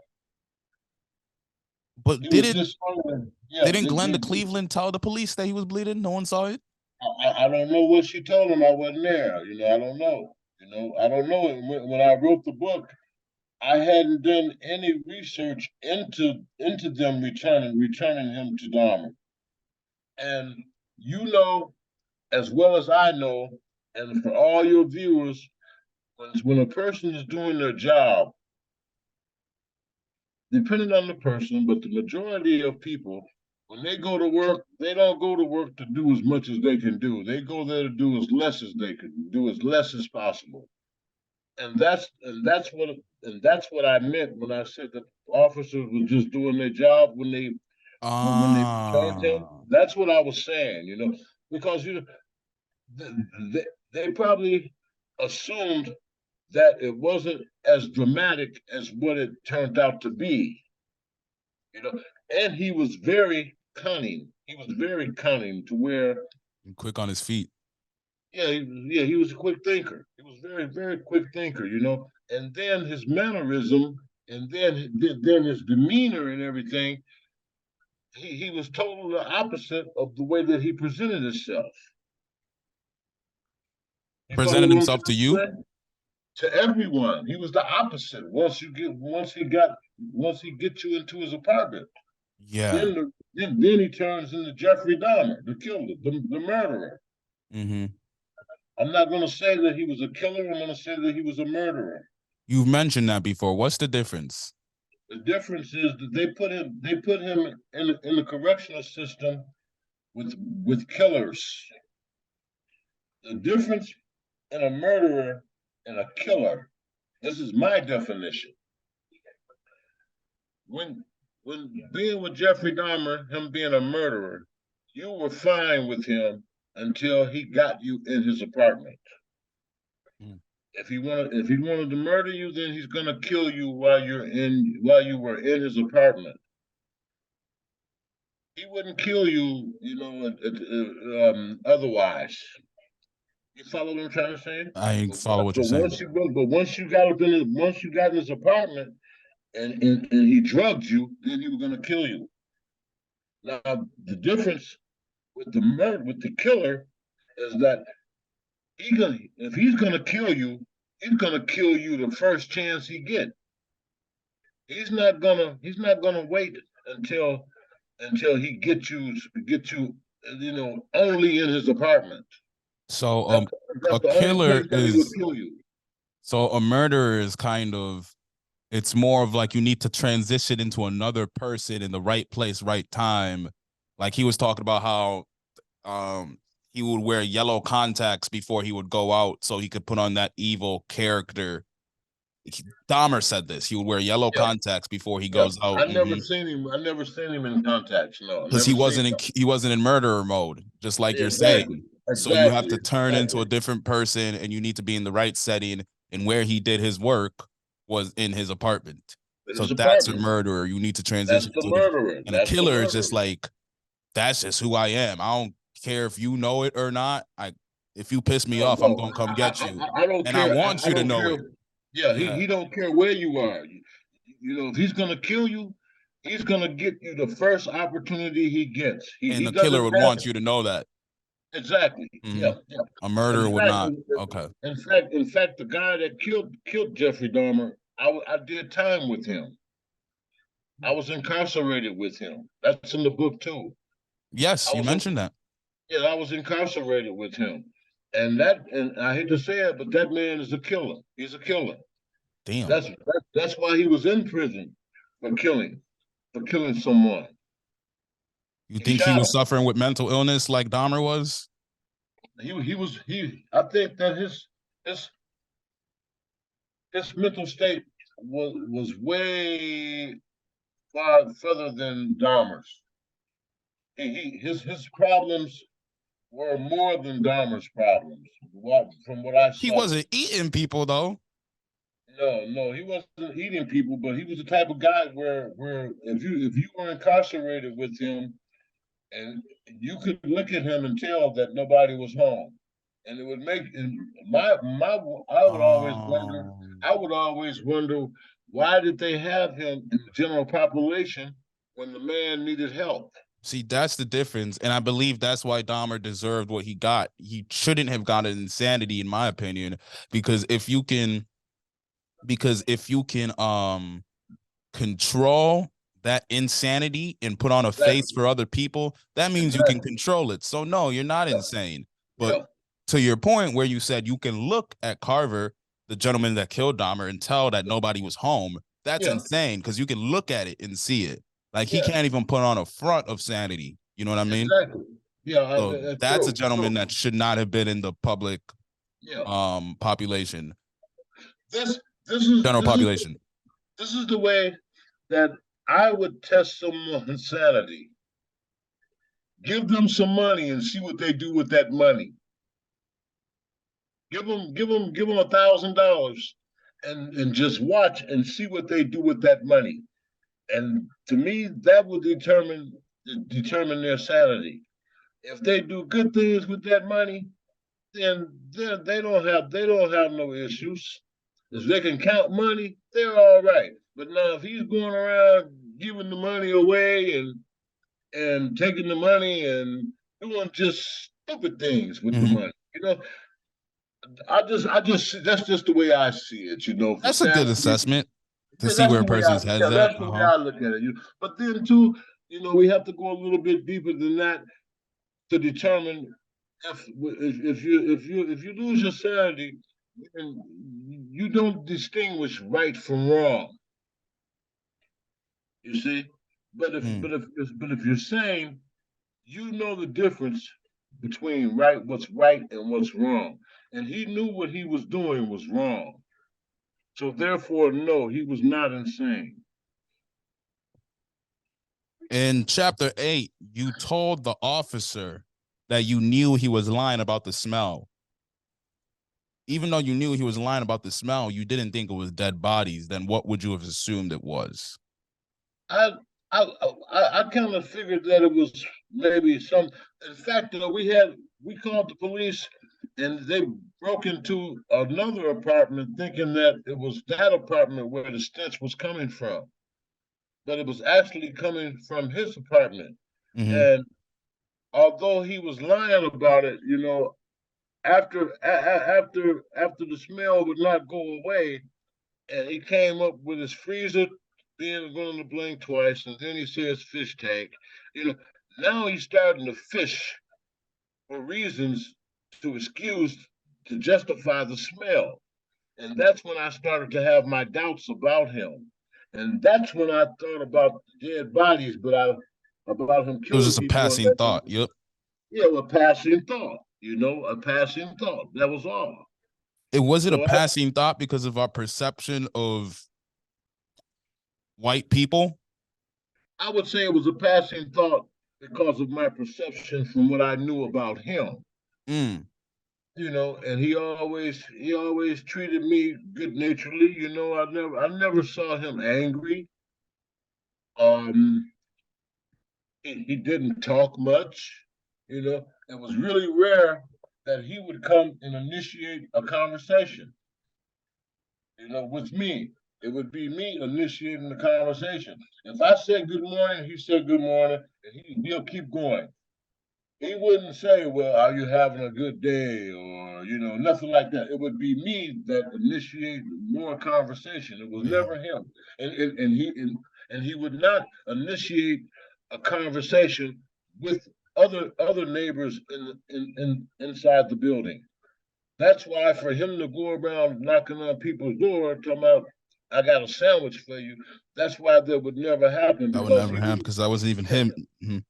But He was discolored. Yeah, didn't Glenda Cleveland tell the police that he was bleeding? No one saw it. I don't know what she told him. I wasn't there. I don't know. I don't know. When I wrote the book, I hadn't done any research into them returning him to Dahmer. And you know as well as I know, and for all your viewers, when a person is doing their job, depending on the person, but the majority of people, when they go to work, they don't go to work to do as much as they can do. They go there to do as less as they can do, as less as possible. And that's what I meant when I said that officers were just doing their job when they returned him. Ah, That's what I was saying, because they, they probably assumed that it wasn't as dramatic as what it turned out to be, you know. And he was very cunning. He was very cunning to where, quick on his feet. he was a quick thinker. He was very, very quick thinker. And then his mannerism, and then his demeanor and everything, he was totally the opposite of the way that he presented himself. He Presented followed him himself to you? to everyone. He was the opposite. Once he gets you into his apartment, Yeah. then he turns into Jeffery Dahmer, the killer, the murderer. Mm-hmm. I'm not going to say that he was a killer. I'm going to say that he was a murderer. You've mentioned that before. What's the difference? The difference is that they put him in the correctional system with killers. The difference in a murderer and a killer. This is my definition. When being with Jeffrey Dahmer, him being a murderer, you were fine with him until he got you in his apartment. Mm. If he wanted to murder you, then he's gonna kill you while you were in his apartment. He wouldn't kill you, otherwise. You follow what I'm trying to say? I follow what you're But saying. once you got in his apartment and he drugged you, then he was gonna kill you. Now the difference with the killer is that if he's gonna kill you, he's gonna kill you the first chance he get. He's not gonna wait until he get you only in his apartment. So That's a the only killer place that he would is kill you. so a murderer is kind of, it's more of like you need to transition into another person in the right place, right time. Like he was talking about how he would wear yellow contacts before he would go out so he could put on that evil character. Dahmer said this. He would wear yellow Yeah, contacts before he yeah. goes out. I never seen him. I never seen him in contacts. No, I Because never seen him. he wasn't in murderer mode, just like you're Exactly, saying. So you have exactly, to turn into a exactly. different person, and you need to be in the right setting. And where he did his work was in his apartment. In So his that's a apartment. murderer. You need to That's transition the to a different. murderer. And a That's the killer is just murderer. like, that's just who I am. I don't care if you know it or not. If you piss me No, off, I'm no, gonna come get you, I don't and I care. want I you to don't know care. it. Yeah, Yeah, he don't care where you are. If he's gonna kill you, he's gonna get you the first opportunity he gets. and He the killer doesn't would have want you to know that. exactly. Hmm. Yeah, yeah. A In murderer would fact, not. Okay. in fact, the guy that killed Jeffrey Dahmer, I did time with him. I was incarcerated with him. That's in the book too. Yes, I you was in, mentioned that. yeah, I was incarcerated with him, and I hate to say it, but that man is a killer. He's a killer. Damn. That's why he was in prison for killing someone. You He think he shot was him. suffering with mental illness like Dahmer was? He. I think that his his mental state was way far further than Dahmer's. His problems were more than Dahmer's problems. From what I He saw. wasn't eating people though. No, he wasn't eating people, but he was the type of guy where if you were incarcerated with him, and you could look at him and tell that nobody was home, and it would make and my Um, I would always wonder why did they have him in the general population when the man needed help. See, that's the difference, and I believe that's why Dahmer deserved what he got. He shouldn't have gotten insanity, in my opinion, because if you can control that insanity and put on a face Exactly, for other people, that means you can exactly. control it. So no, you're not Yeah, insane. But yeah, to your point where you said you can look at Carver, the gentleman that killed Dahmer, and tell that nobody was home, that's yeah, insane because you can look at it and see it. Like he yeah. can't even put on a front of sanity. You know what I mean? Exactly. Yeah, So that's that's a true. gentleman True. that should not have been in the public Yeah. population, This this is general this is population. this is the way that I would test someone's sanity. Give them some money and see what they do with that money. Give them $1,000 and just watch and see what they do with that money. And to me, that will determine their sanity. If they do good things with that money, then they don't have no issues. If they can count money, they're all right. But now if he's going around giving the money away and taking the money and doing just stupid things with the Mhm. money, that's just the way I see it, you know, for That's a good sanity. assessment to Yeah, see that's where a the way I, person's head's yeah, at. that's the way I look at it. But then too, we have to go a little bit deeper than that to determine if you lose your sanity, then you don't distinguish right from wrong. You see, Mm. but if you're sane, you know the difference between what's right and what's wrong, and he knew what he was doing was wrong. So therefore, no, he was not insane. In chapter 8, you told the officer that you knew he was lying about the smell. Even though you knew he was lying about the smell, you didn't think it was dead bodies. Then what would you have assumed it was? I I kind of figured that it was maybe some. In fact, we called the police, and they broke into another apartment, thinking that it was that apartment where the stench was coming from, but it was actually coming from his apartment. Mm-hmm. And although he was lying about it, after the smell would not go away, and he came up with his freezer being going to blink twice, and then he says fish tank. You know, now he's starting to fish for reasons to excuse to justify the smell, and that's when I started to have my doubts about him, and that's when I thought about dead bodies, about him It was killing just a people, passing thought. Yep. a passing thought. A passing thought. That was all. Was it a So passing thought because of our perception of white people? I would say it was a passing thought because of my perception from what I knew about him. Mm. And he always treated me good naturedly. I never saw him angry. Um, he didn't talk much. It was really rare that he would come and initiate a conversation. With me. It would be me initiating the conversation. If I said good morning, he said good morning, and he'll keep going. He wouldn't say, "Well, are you having a good day?" or nothing like that. It would be me that initiated more conversation. It was Yeah. never him, and he would not initiate a conversation with other neighbors inside the building. That's why for him to go around knocking on people's door, talking about, "I got a sandwich for you," that's why that would never happen That would because never he happen would. because that wasn't even Yeah, him. Mhm.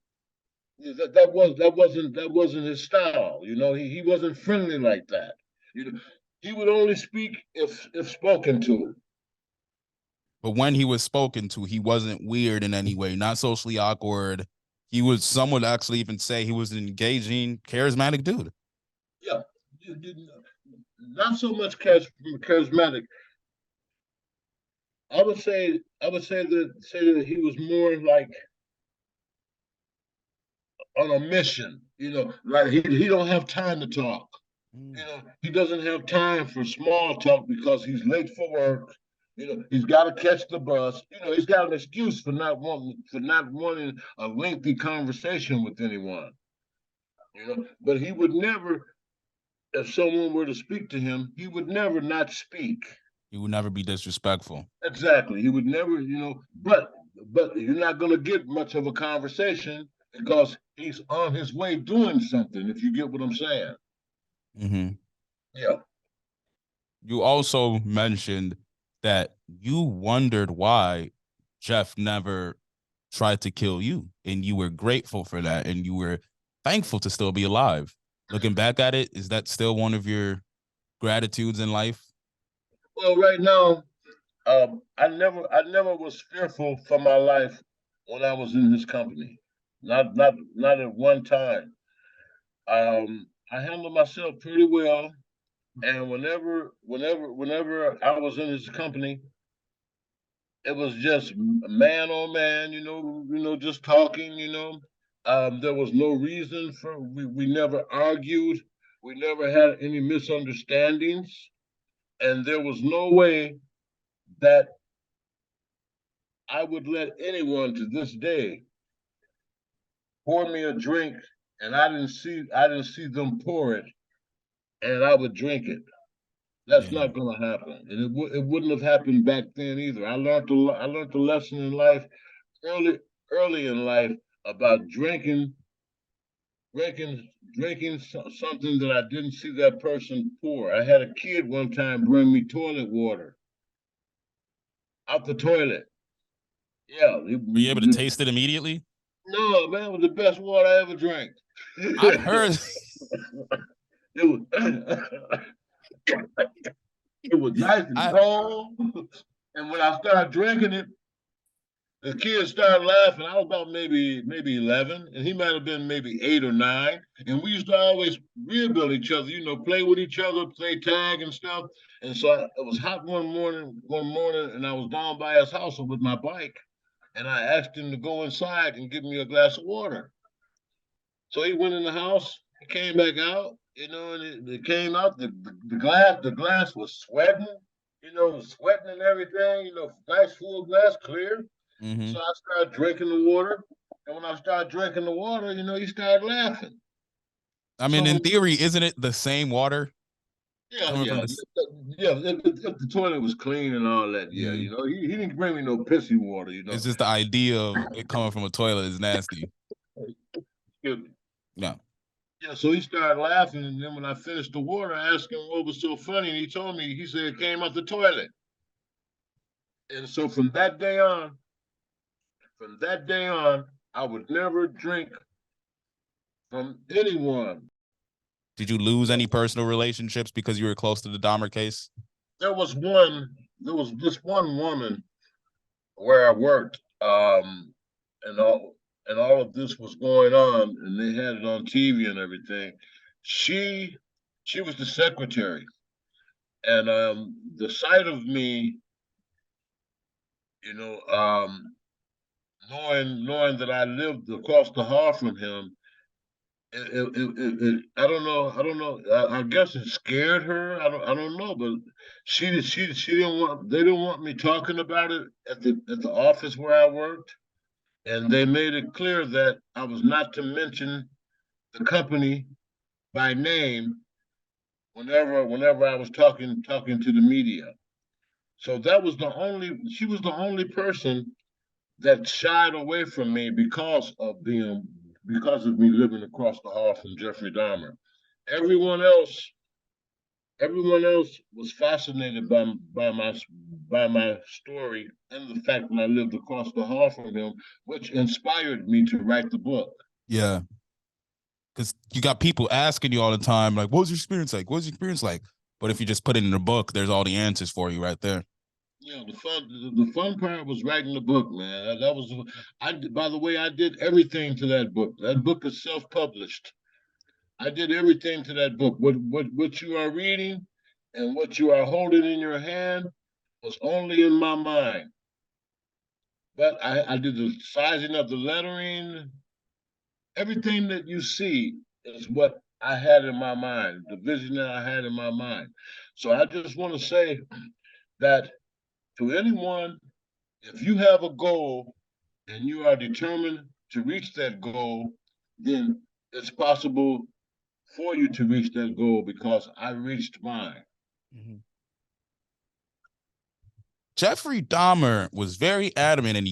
that wasn't his style. He wasn't friendly like that. You know, he would only speak if spoken to. But when he was spoken to, he wasn't weird in any way, not socially awkward. He was, some would actually even say he was an engaging, charismatic dude. Yeah, not so much charismatic. I would say that he was more like on a mission. Like he don't have time to talk. Mm. He doesn't have time for small talk because he's late for work. He's got to catch the bus. He's got an excuse for not wanting a lengthy conversation with anyone. But he would never, if someone were to speak to him, he would never not speak. He would never be disrespectful. Exactly. He would never, but you're not going to get much of a conversation because he's on his way doing something. If you get what I'm saying. Mm-hmm. Yeah. You also mentioned that you wondered why Jeff never tried to kill you, and you were grateful for that, and you were thankful to still be alive. Looking back at it, is that still one of your gratitudes in life? Well, right now, I never was fearful for my life when I was in his company. Not at one time. I handled myself pretty well, and whenever I was in his company, it was just man on man. Just talking. There was no reason for we never argued. We never had any misunderstandings, and there was no way that I would let anyone to this day pour me a drink and I didn't see them pour it and I would drink it. That's Yeah. not going to happen, and it wouldn't have happened back then either. I learned the lesson in life early early in life about drinking something that I didn't see that person pour. I had a kid one time bring me toilet water out the toilet. Yeah, Were you able to taste it immediately? no, man, it was the best water I ever drank. I've heard. It was it was nice and I cold. And when I started drinking it, the kids started laughing. I was about maybe 11, and he might have been maybe 8 or 9. And we used to always rebuild each other, play with each other, play tag and stuff. And so it was hot one morning, and I was down by his house with my bike, and I asked him to go inside and give me a glass of water. So he went in the house, he came back out, and it came out. The glass was sweating, sweating and everything. Nice full glass, clear. hmm So I started drinking the water, and when I started drinking the water, he started laughing. I mean, in So theory, isn't it the same water yeah, coming from yeah, this? yeah. If the toilet was clean and all that, yeah, Mm. he didn't bring me no pissy water, It's just the idea of it coming from a toilet is nasty. Excuse me. No. Yeah, so he started laughing, and then when I finished the water, I asked him what was so funny, and he told me, he said it came out the toilet. And so from that day on, I would never drink from anyone. Did you lose any personal relationships because you were close to the Dahmer case? There was this one woman where I worked, and all of this was going on, and they had it on TV and everything. She she was the secretary, and the sight of me, you know, knowing that I lived across the hall from him, I don't know. I guess it scared her. I don't know, but she didn't want they didn't want me talking about it at the office where I worked, and they made it clear that I was not to mention the company by name whenever I was talking to the media. So she was the only person that shied away from me because of me living across the hall from Jeffrey Dahmer. Everyone else, everyone else was fascinated by my story and the fact that I lived across the hall from him, which inspired me to write the book. Yeah. Because you got people asking you all the time, like, what was your experience like? What was your experience like? But if you just put it in a book, there's all the answers for you right there. Yeah, the fun part was writing the book, man. That was by the way, I did everything to that book. That book is self-published. I did everything to that book. What you are reading and what you are holding in your hand was only in my mind. But I did the sizing of the lettering. Everything that you see is what I had in my mind, the vision that I had in my mind. So I just want to say that to anyone, if you have a goal and you are determined to reach that goal, then it's possible for you to reach that goal because I reached mine. Mhm. Jeffrey Dahmer was very adamant, and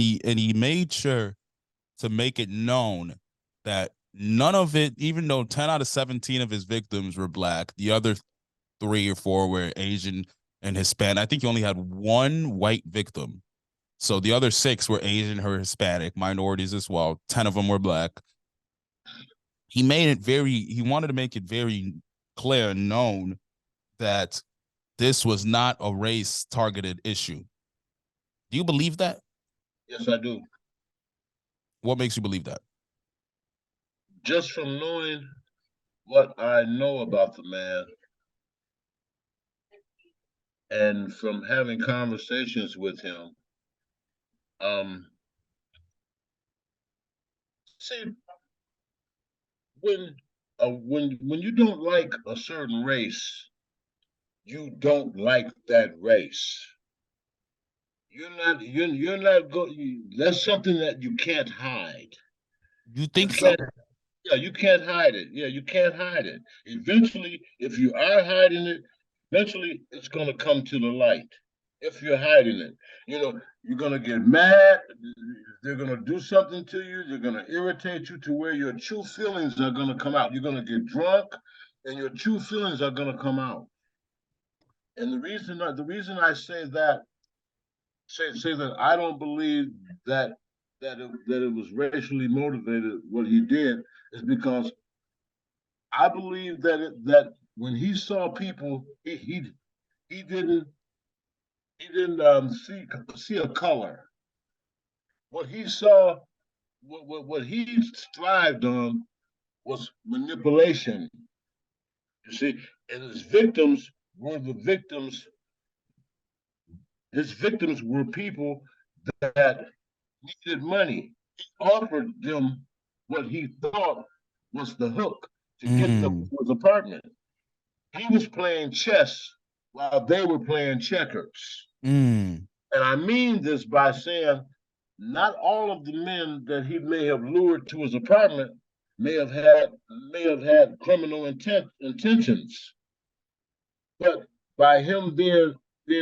he made sure to make it known that none of it, even though 10 out of 17 of his victims were black, the other 3 or 4 were Asian and Hispanic. I think he only had one white victim. So the other 6 were Asian or Hispanic, minorities as well. 10 of them were black. He wanted to make it very clear and known that this was not a race targeted issue. Do you believe that? Yes, I do. What makes you believe that? Just from knowing what I know about the man and from having conversations with him, um, see, when you don't like a certain race, you don't like that race. You're not going. That's something that you can't hide. You You think so? can't. Yeah, you can't hide it. Yeah, you can't hide it. Eventually, if you are hiding it, eventually it's gonna come to the light. If you're hiding it, you're gonna get mad. They're gonna do something to you. They're gonna irritate you to where your true feelings are gonna come out. You're gonna get drunk, and your true feelings are gonna come out. And the reason I say that I don't believe that that it was racially motivated what he did is because I believe that when he saw people, he didn't see a color. What he saw, what he strived on was manipulation. You see, and his victims were the victims. His victims were people that needed money. He offered them what he thought was the hook to get them Mm, to his apartment. He was playing chess while they were playing checkers. mm, And I mean this by saying not all of the men that he may have lured to his apartment may have had criminal intentions. But by him being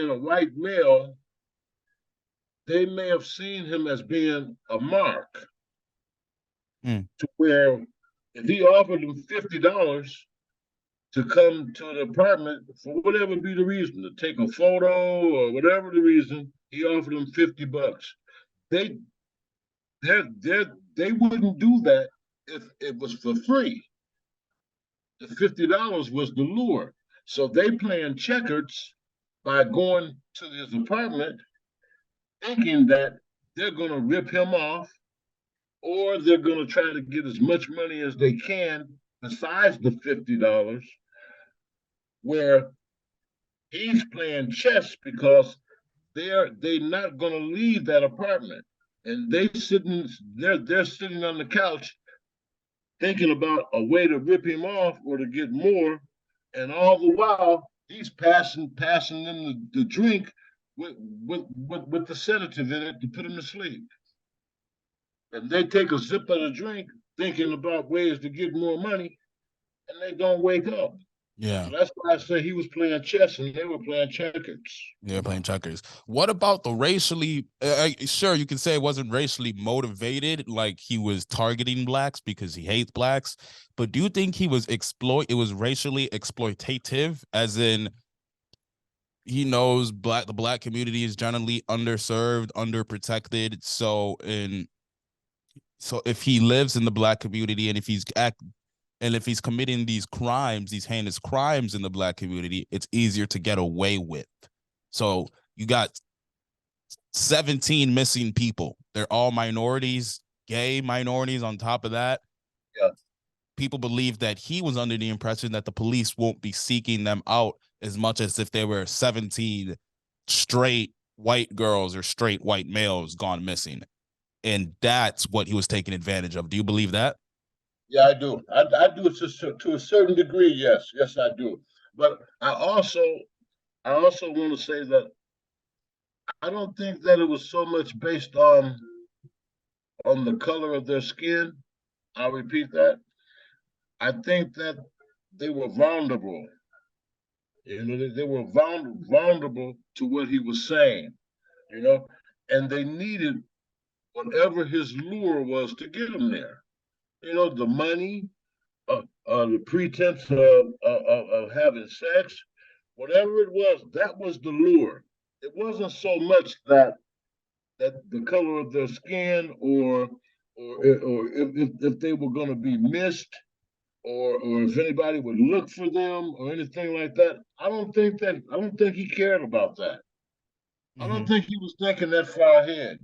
a white male, they may have seen him as being a mark mm. to where if he offered them $50 to come to the apartment for whatever be the reason, to take a photo or whatever the reason, he offered them $50. They they they wouldn't do that if it was for free. The $50 was the lure. So they playing checkers by going to his apartment thinking that they're gonna rip him off or they're gonna try to get as much money as they can besides the $50, where he's playing chess because they're not going to leave that apartment, and they're sitting on the couch thinking about a way to rip him off or to get more, and all the while he's passing them the drink with the sedative in it to put him to sleep, and they take a sip of the drink thinking about ways to get more money, and they don't wake up. Yeah. So that's why I say he was playing chess and they were playing checkers. They're playing checkers. What about the racially? Sure, you can say it wasn't racially motivated, like he was targeting blacks because he hates blacks. But do you think he was It was racially exploitative, as in he knows the black community is generally underserved, underprotected. So if he lives in the black community and if he's committing these crimes, these heinous crimes in the black community, it's easier to get away with. So you got 17 missing people. They're all minorities, gay minorities on top of that. Yeah. People believe that he was under the impression that the police won't be seeking them out as much as if they were 17 straight white girls or straight white males gone missing. And that's what he was taking advantage of. Do you believe that? Yeah, I do. I do it to a certain degree. Yes, yes, I do. But I also want to say that I don't think that it was so much based on the color of their skin. I'll repeat that. I think that they were vulnerable. They were vulnerable to what he was saying. You know, and they needed whatever his lure was to get them there. The money, the pretense of having sex, whatever it was, that was the lure. It wasn't so much that the color of their skin or if they were going to be missed or if anybody would look for them or anything like that. I don't think he cared about that. I don't Mm-hmm. think he was thinking that far ahead.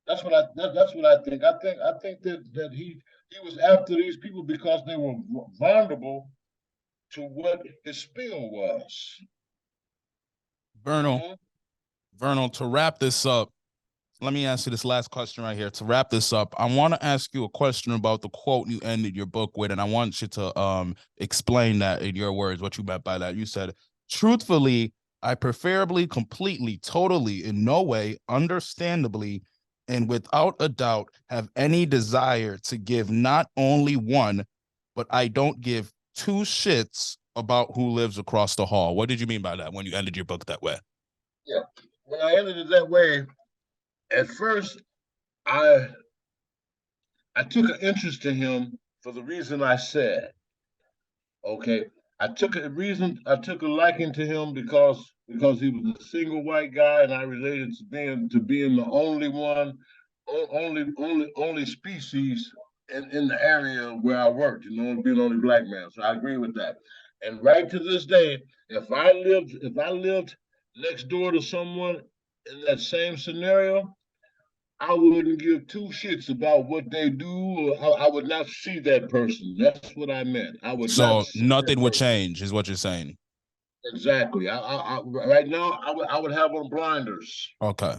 That's what I think. I think that he was after these people because they were vulnerable to what his spill was. Vernell, Mhm. Vernell, to wrap this up, let me ask you this last question right here. To wrap this up, I want to ask you a question about the quote you ended your book with, and I want you to explain that in your words, what you meant by that. You said, truthfully, I preferably, completely, totally, in no way, understandably, and without a doubt have any desire to give not only one, but I don't give two shits about who lives across the hall. What did you mean by that when you ended your book that way? Yeah. When I ended it that way, at first I took an interest in him for the reason I said. Okay. I took a liking to him because he was a single white guy and I related to being the only one, only species in the area where I worked, being the only black man. So I agree with that. And right to this day, if I lived next door to someone in that same scenario, I wouldn't give two shits about what they do. Or I would not see that person. That's what I meant. I would not So see that nothing would person. change, is what you're saying. Exactly. Right now, I would have on blinders. Okay.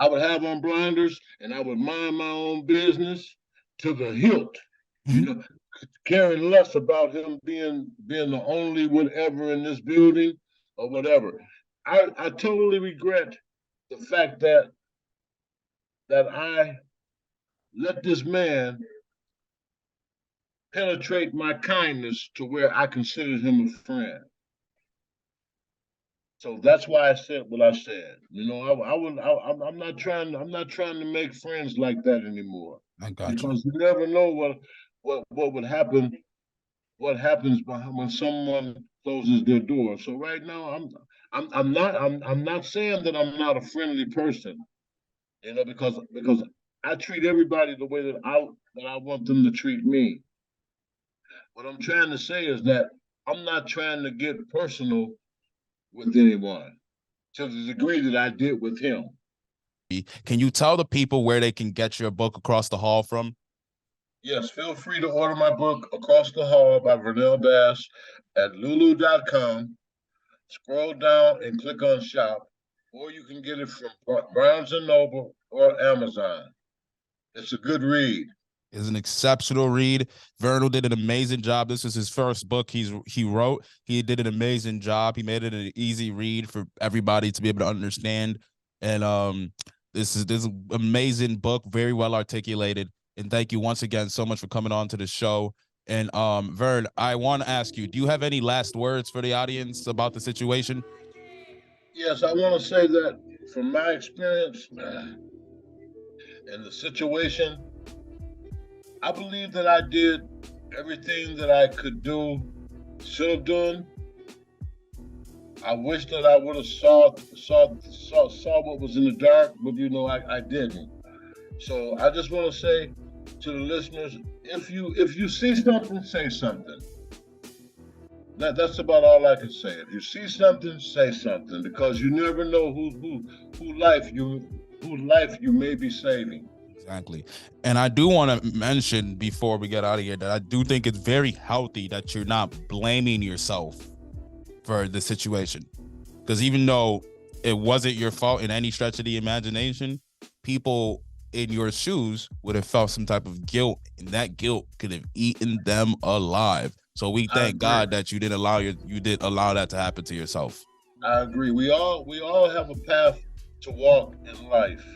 I would have on blinders, and I would mind my own business to the hilt. You know, caring less about him being the only whatever in this building or whatever. I totally regret the fact that I let this man penetrate my kindness to where I considered him a friend. So that's why I said what I said. I'm not trying to make friends like that anymore I got you. because you never know what would happen. What happens when someone closes their door? So right now, I'm not saying that I'm not a friendly person. Because I treat everybody the way that I want them to treat me. What I'm trying to say is that I'm not trying to get personal with anyone to the degree that I did with him. Can you tell the people where they can get your book Across the Hall from? Yes, feel free to order my book Across the Hall by Vernell Bass at lulu.com. Scroll down and click on shop, or you can get it from Barnes and Noble or Amazon. It's a good read. It's an exceptional read. Vernell did an amazing job. This is his first book he wrote. He did an amazing job. He made it an easy read for everybody to be able to understand. And this is an amazing book, very well articulated. And thank you once again so much for coming on to the show. And Vern, I want to ask you, do you have any last words for the audience about the situation? Yes, I want to say that from my experience and the situation, I believe that I did everything that I could do, should have done. I wish that I would have saw what was in the dark, but I didn't. So I just want to say to the listeners, if you see something, say something. That's about all I can say. If you see something, say something, because you never know whose life you may be saving. Exactly. And I do want to mention before we get out of here that I do think it's very healthy that you're not blaming yourself for the situation. Because even though it wasn't your fault in any stretch of the imagination, people in your shoes would have felt some type of guilt, and that guilt could have eaten them alive. So we thank God that you didn't allow that to happen to yourself. I agree. We all have a path to walk in life.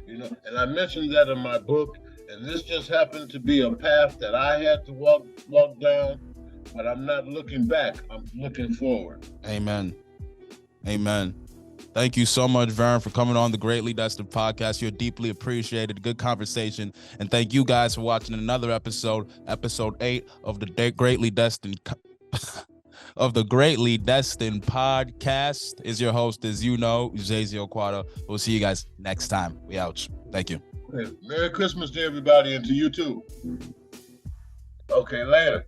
And I mentioned that in my book, and this just happened to be a path that I had to walk down, but I'm not looking back. I'm looking forward. Amen. Amen. Thank you so much, Vern, for coming on the Greatly Destined podcast. You're deeply appreciated. Good conversation. And thank you guys for watching another episode 8 of the Greatly Destined of the Greatly Destined podcast. Is your host, as you know, Uzézi. We'll see you guys next time. We out. Thank you. Merry Christmas to everybody, and to you too. Okay, later.